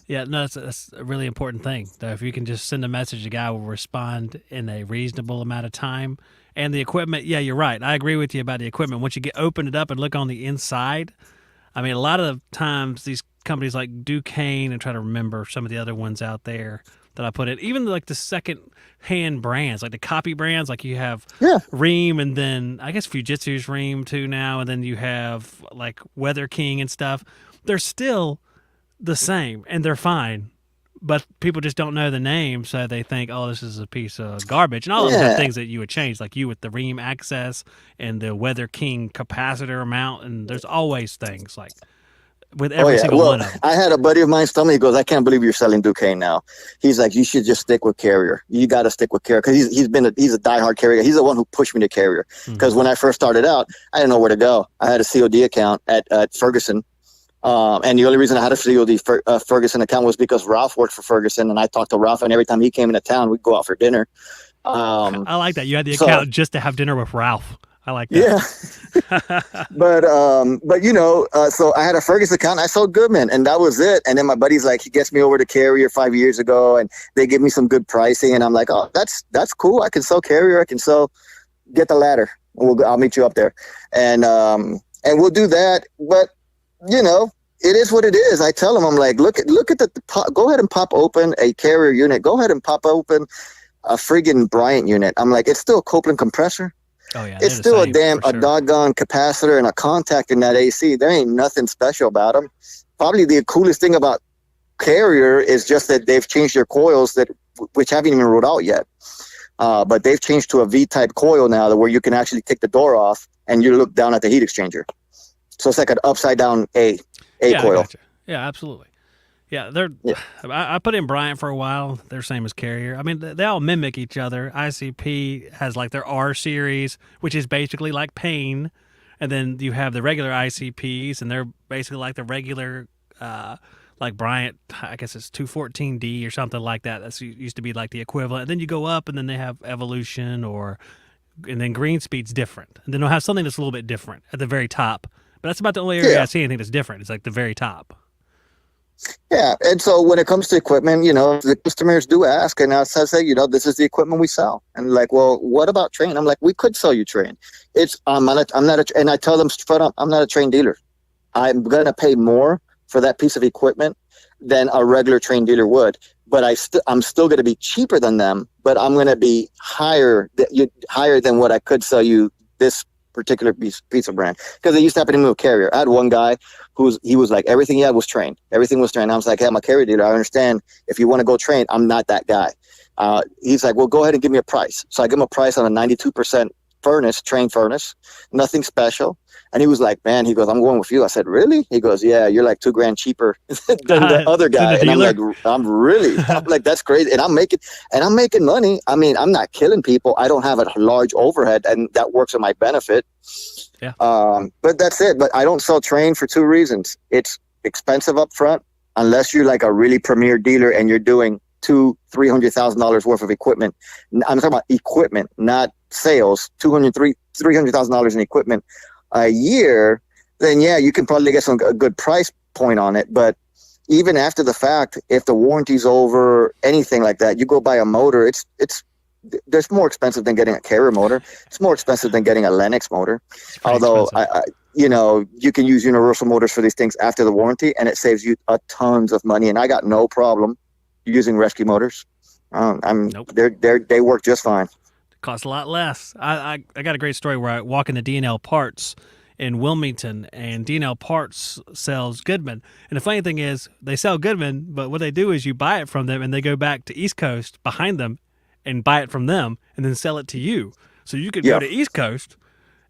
Yeah, no, that's a really important thing. Though, if you can just send a message, the guy will respond in a reasonable amount of time. And the equipment, yeah, you're right. I agree with you about the equipment. Once you open it up and look on the inside, I mean, a lot of times these companies like Duquesne, and try to remember some of the other ones out there that I put in, even like the second-hand brands, like the copy brands, like you have Rheem, and then I guess Fujitsu's Rheem too now, and then you have like Weather King and stuff. They're still the same, and they're fine, but people just don't know the name, so they think, oh, this is a piece of garbage. And all of them have things that you would change, like you with the Rheem access and the Weather King capacitor amount, and there's always things like with every single one of them. I had a buddy of mine tell me, he goes, I can't believe you're selling Duquesne now. He's like, you should just stick with Carrier. You got to stick with Carrier, because he's a diehard Carrier. He's the one who pushed me to Carrier, because when I first started out, I didn't know where to go. I had a COD account at Ferguson. And the only reason I had a COD Ferguson account was because Ralph worked for Ferguson, and I talked to Ralph, and every time he came into town, we'd go out for dinner. I like that. You had the account just to have dinner with Ralph. I like that. Yeah. but so I had a Ferguson account, and I sold Goodman, and that was it. And then my buddy's like, he gets me over to Carrier 5 years ago, and they give me some good pricing, and I'm like, oh, that's cool. I can sell Carrier. I can get the ladder. I'll meet you up there. And we'll do that. But it is what it is. I tell them, I'm like, look at go ahead and pop open a Carrier unit. Go ahead and pop open a friggin' Bryant unit. I'm like, it's still a Copeland compressor. Oh yeah, it's still a doggone capacitor and a contact in that AC. There ain't nothing special about them. Probably the coolest thing about Carrier is just that they've changed their coils which haven't even rolled out yet. But they've changed to a V-type coil now, where you can actually take the door off and you look down at the heat exchanger. So it's like an upside down A coil. Gotcha. Yeah, absolutely. Yeah, I put in Bryant for a while. They're same as Carrier. I mean, they all mimic each other. ICP has like their R series, which is basically like Payne, and then you have the regular ICPs, and they're basically like the regular, like Bryant. I guess it's 214D or something like that. That used to be like the equivalent. And then you go up, and then they have Evolution, and then Greenspeed's different, and then they'll have something that's a little bit different at the very top. But that's about the only area I see anything that's different. It's like the very top. Yeah, and so when it comes to equipment, the customers do ask, and I say, this is the equipment we sell. And like, well, what about Trane? I'm like, we could sell you Trane. And I tell them straight up, I'm not a Trane dealer. I'm gonna pay more for that piece of equipment than a regular Trane dealer would. But I'm still gonna be cheaper than them, but I'm gonna be higher than what I could sell you this particular piece of brand, because it used to happen to me with Carrier. I had one guy he was like, everything he had was Trane. Everything was Trane. I was like, hey, I'm a Carrier dealer. I understand if you want to go Trane. I'm not that guy. He's like, well, go ahead and give me a price. So I give him a price on a 92% furnace, Trane furnace, nothing special. And he was like, man, he goes, I'm going with you. I said, really? He goes, yeah, you're like $2,000 cheaper than the other guy. And I'm like, I'm like, that's crazy. And I'm making money. I mean, I'm not killing people. I don't have a large overhead, and that works in my benefit. Yeah. But that's it. But I don't sell Trane for two reasons. It's expensive up front, unless you're like a really premier dealer and you're doing $200,000-$300,000 worth of equipment. I'm talking about equipment, not sales. $300,000 in equipment a year, then yeah, you can probably get a good price point on it. But even after the fact, if the warranty's over, anything like that, you go buy a motor, it's more expensive than getting a Carrier motor. It's more expensive than getting a Lennox motor. Although you can use universal motors for these things after the warranty, and it saves you a tons of money. And I got no problem using rescue motors. Nope. They work just fine. Costs a lot less. I got a great story where I walk into D&L Parts in Wilmington, and D&L Parts sells Goodman. And the funny thing is, they sell Goodman, but what they do is you buy it from them, and they go back to East Coast behind them and buy it from them, and then sell it to you. So you could go to East Coast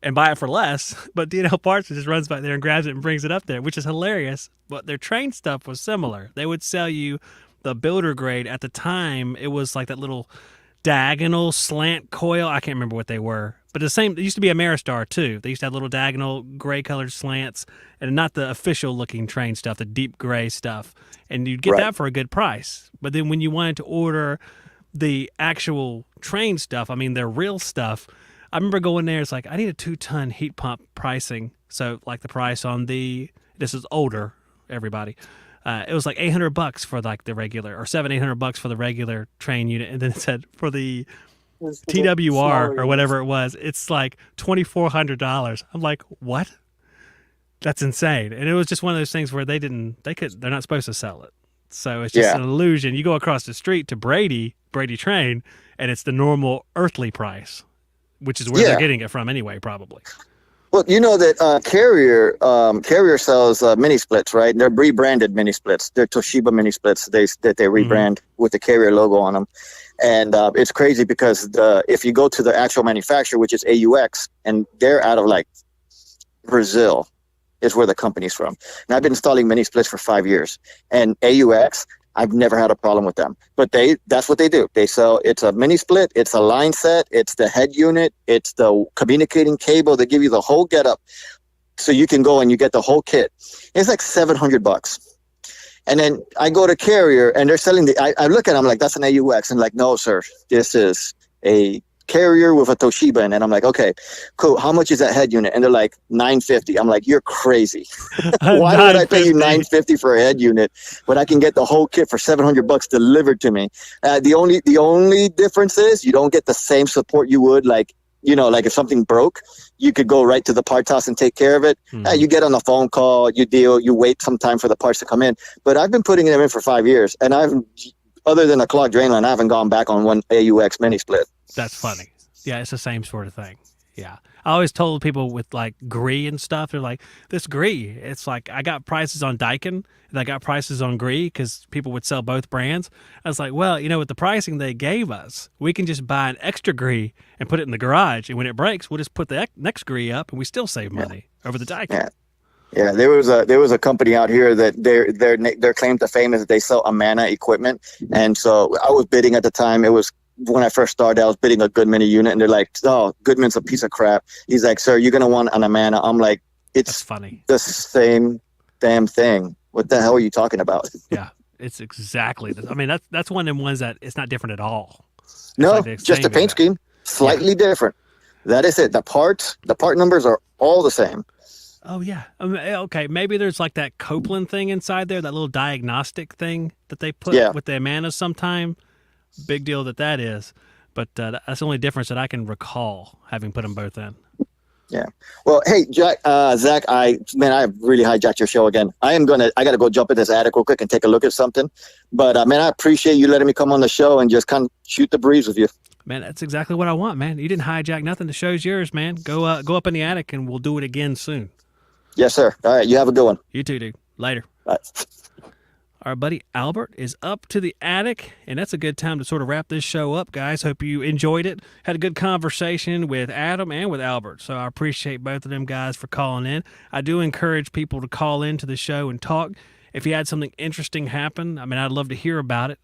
and buy it for less, but D&L Parts just runs back there and grabs it and brings it up there, which is hilarious. But their Trane stuff was similar. They would sell you the builder grade. At the time, it was like that little diagonal slant coil. I can't remember what they were, but the same. It used to be Ameristar too. They used to have little diagonal gray colored slants, and not the official looking train stuff, the deep gray stuff. And you'd get that for a good price. But then when you wanted to order the actual train stuff, I mean, their real stuff, I remember going there. It's like, I need a 2-ton heat pump pricing. So like the price on this is older, everybody. It was like $800 for like the regular, or $700-800 for the regular train unit, and then it said for the TWR or whatever it was, it's like $2,400. I'm like, what? That's insane. And it was just one of those things where they're not supposed to sell it, so it's just an illusion. You go across the street to Brady Train, and it's the normal earthly price, which is where they're getting it from anyway, probably. Well, you know that Carrier sells mini splits, right? They're rebranded mini splits. They're Toshiba mini splits that they rebrand with the Carrier logo on them. And it's crazy because if you go to the actual manufacturer, which is AUX, and they're out of like Brazil is where the company's from. And I've been installing mini splits for 5 years. And AUX, I've never had a problem with them. But that's what they do. They sell, it's a mini split, it's a line set, it's the head unit, it's the communicating cable. They give you the whole getup. So you can go and you get the whole kit. It's like $700. And then I go to Carrier and they're selling I look at them like, that's an AUX. And like, no, sir, this is a Carrier with a Toshiba. And I'm like, okay, cool. How much is that head unit? And they're like, $950. I'm like, you're crazy. Why would I pay you $950 for a head unit when I can get the whole kit for $700 delivered to me? The only difference is you don't get the same support you would, like, you know, like if something broke, you could go right to the parts house and take care of it. You get on a phone call, you wait some time for the parts to come in. But I've been putting them in for 5 years, and other than a clogged drain line, I haven't gone back on one AUX mini split. That's funny. Yeah, it's the same sort of thing. Yeah. I always told people with like Gree and stuff, they're like, this Gree, it's like, I got prices on Daikin and I got prices on Gree because people would sell both brands. I was like, well, you know, with the pricing they gave us, we can just buy an extra Gree and put it in the garage. And when it breaks, we'll just put the next Gree up and we still save money over the Daikin. Yeah. Yeah, there was a company out here that their claim to fame is that they sell Amana equipment, and so I was bidding at the time. It was when I first started. I was bidding a Goodman unit, and they're like, "Oh, Goodman's a piece of crap." He's like, "Sir, you're gonna want an Amana." I'm like, "It's funny. The same damn thing. What the hell are you talking about?" Yeah, it's exactly. I mean, that's one of them ones that it's not different at all. It's no, like just the paint scheme, slightly different. That is it. The part numbers are all the same. Oh, yeah. Okay, maybe there's like that Copeland thing inside there, that little diagnostic thing that they put with the Amana sometime. Big deal that is. But that's the only difference that I can recall having put them both in. Yeah. Well, hey, Zach, I really hijacked your show again. I got to go jump in this attic real quick and take a look at something. But, man, I appreciate you letting me come on the show and just kind of shoot the breeze with you. Man, that's exactly what I want, man. You didn't hijack nothing. The show's yours, man. Go up in the attic and we'll do it again soon. Yes, sir. All right. You have a good one. You too, dude. Later. Bye. Our buddy Albert is up to the attic, and that's a good time to sort of wrap this show up, guys. Hope you enjoyed it. Had a good conversation with Adam and with Albert, so I appreciate both of them guys for calling in. I do encourage people to call into the show and talk. If you had something interesting happen, I mean, I'd love to hear about it.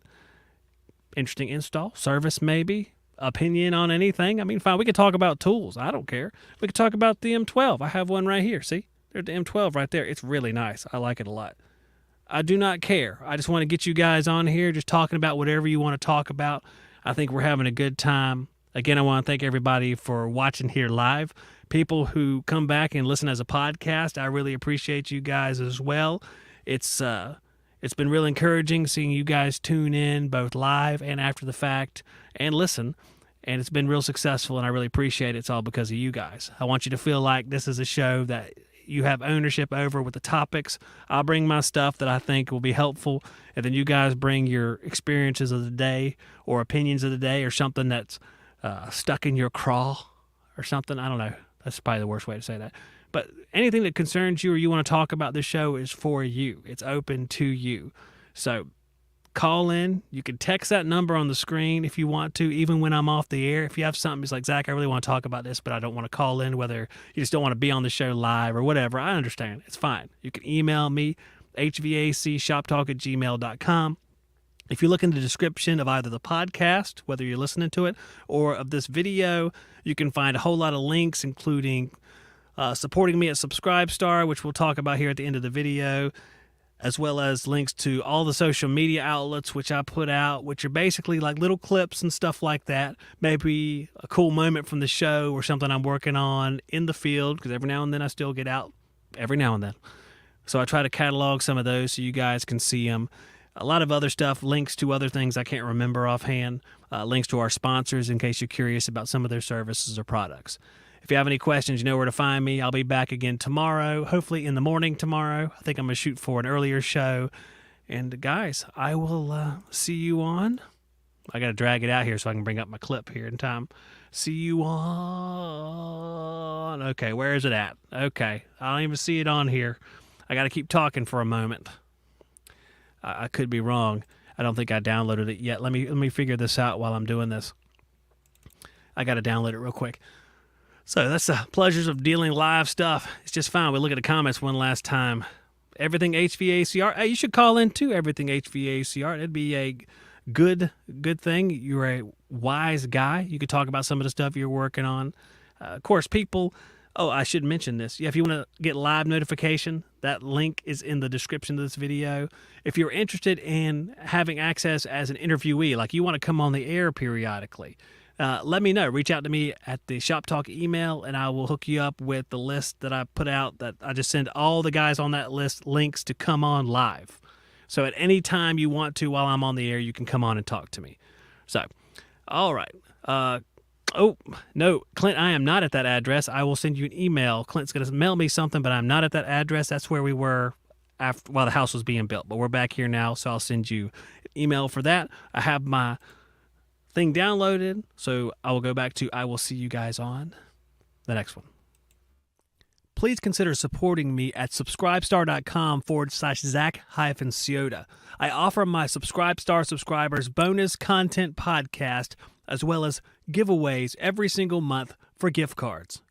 Interesting install, service maybe, opinion on anything. I mean, fine, we could talk about tools. I don't care. We could talk about the M12. I have one right here, see? There's the M12 right there. It's really nice. I like it a lot. I do not care. I just want to get you guys on here just talking about whatever you want to talk about. I think we're having a good time. Again, I want to thank everybody for watching here live. People who come back and listen as a podcast, I really appreciate you guys as well. It's been real encouraging seeing you guys tune in both live and after the fact and listen. And it's been real successful, and I really appreciate it. It's all because of you guys. I want you to feel like this is a show that you have ownership over with the topics. I'll bring my stuff that I think will be helpful, and then you guys bring your experiences of the day or opinions of the day or something that's stuck in your craw or something. I don't know. That's probably the worst way to say that. But anything that concerns you or you want to talk about, this show is for you. It's open to you. So call in. You can text that number on the screen if you want to, even when I'm off the air. If you have something, it's like, Zach, I really want to talk about this, but I don't want to call in, whether you just don't want to be on the show live or whatever. I understand. It's fine. You can email me, hvacshoptalk@gmail.com. If you look in the description of either the podcast, whether you're listening to it, or of this video, you can find a whole lot of links, including supporting me at Subscribestar, which we'll talk about here at the end of the video, as well as links to all the social media outlets which I put out, which are basically like little clips and stuff like that. Maybe a cool moment from the show or something I'm working on in the field, because every now and then I still get out, every now and then. So I try to catalog some of those so you guys can see them. A lot of other stuff, links to other things I can't remember offhand, links to our sponsors in case you're curious about some of their services or products. If you have any questions, you know where to find me. I'll be back again tomorrow, hopefully in the morning tomorrow. I think I'm going to shoot for an earlier show. And guys, I will see you on. I got to drag it out here so I can bring up my clip here in time. See you on. Okay, where is it at? Okay, I don't even see it on here. I got to keep talking for a moment. I could be wrong. I don't think I downloaded it yet. Let me figure this out while I'm doing this. I got to download it real quick. So that's the pleasures of dealing live stuff. It's just fine. We'll look at the comments one last time. Everything HVACR. Hey, you should call in too, Everything HVACR. It'd be a good thing. You're a wise guy. You could talk about some of the stuff you're working on. Of course, people... Oh, I should mention this. Yeah, if you want to get live notification, that link is in the description of this video. If you're interested in having access as an interviewee, like you want to come on the air periodically, let me know. Reach out to me at the Shop Talk email, and I will hook you up with the list that I put out. That I just send all the guys on that list links to come on live. So at any time you want to while I'm on the air, you can come on and talk to me. So, all right. Oh, no, Clint, I am not at that address. I will send you an email. Clint's going to mail me something, but I'm not at that address. That's where we were while the house was being built. But we're back here now, so I'll send you an email for that. I have my thing downloaded, so I will go back to I will see you guys on the next one. Please consider supporting me at subscribestar.com/Zach-Ciota. I offer my Subscribestar subscribers bonus content podcast as well as giveaways every single month for gift cards.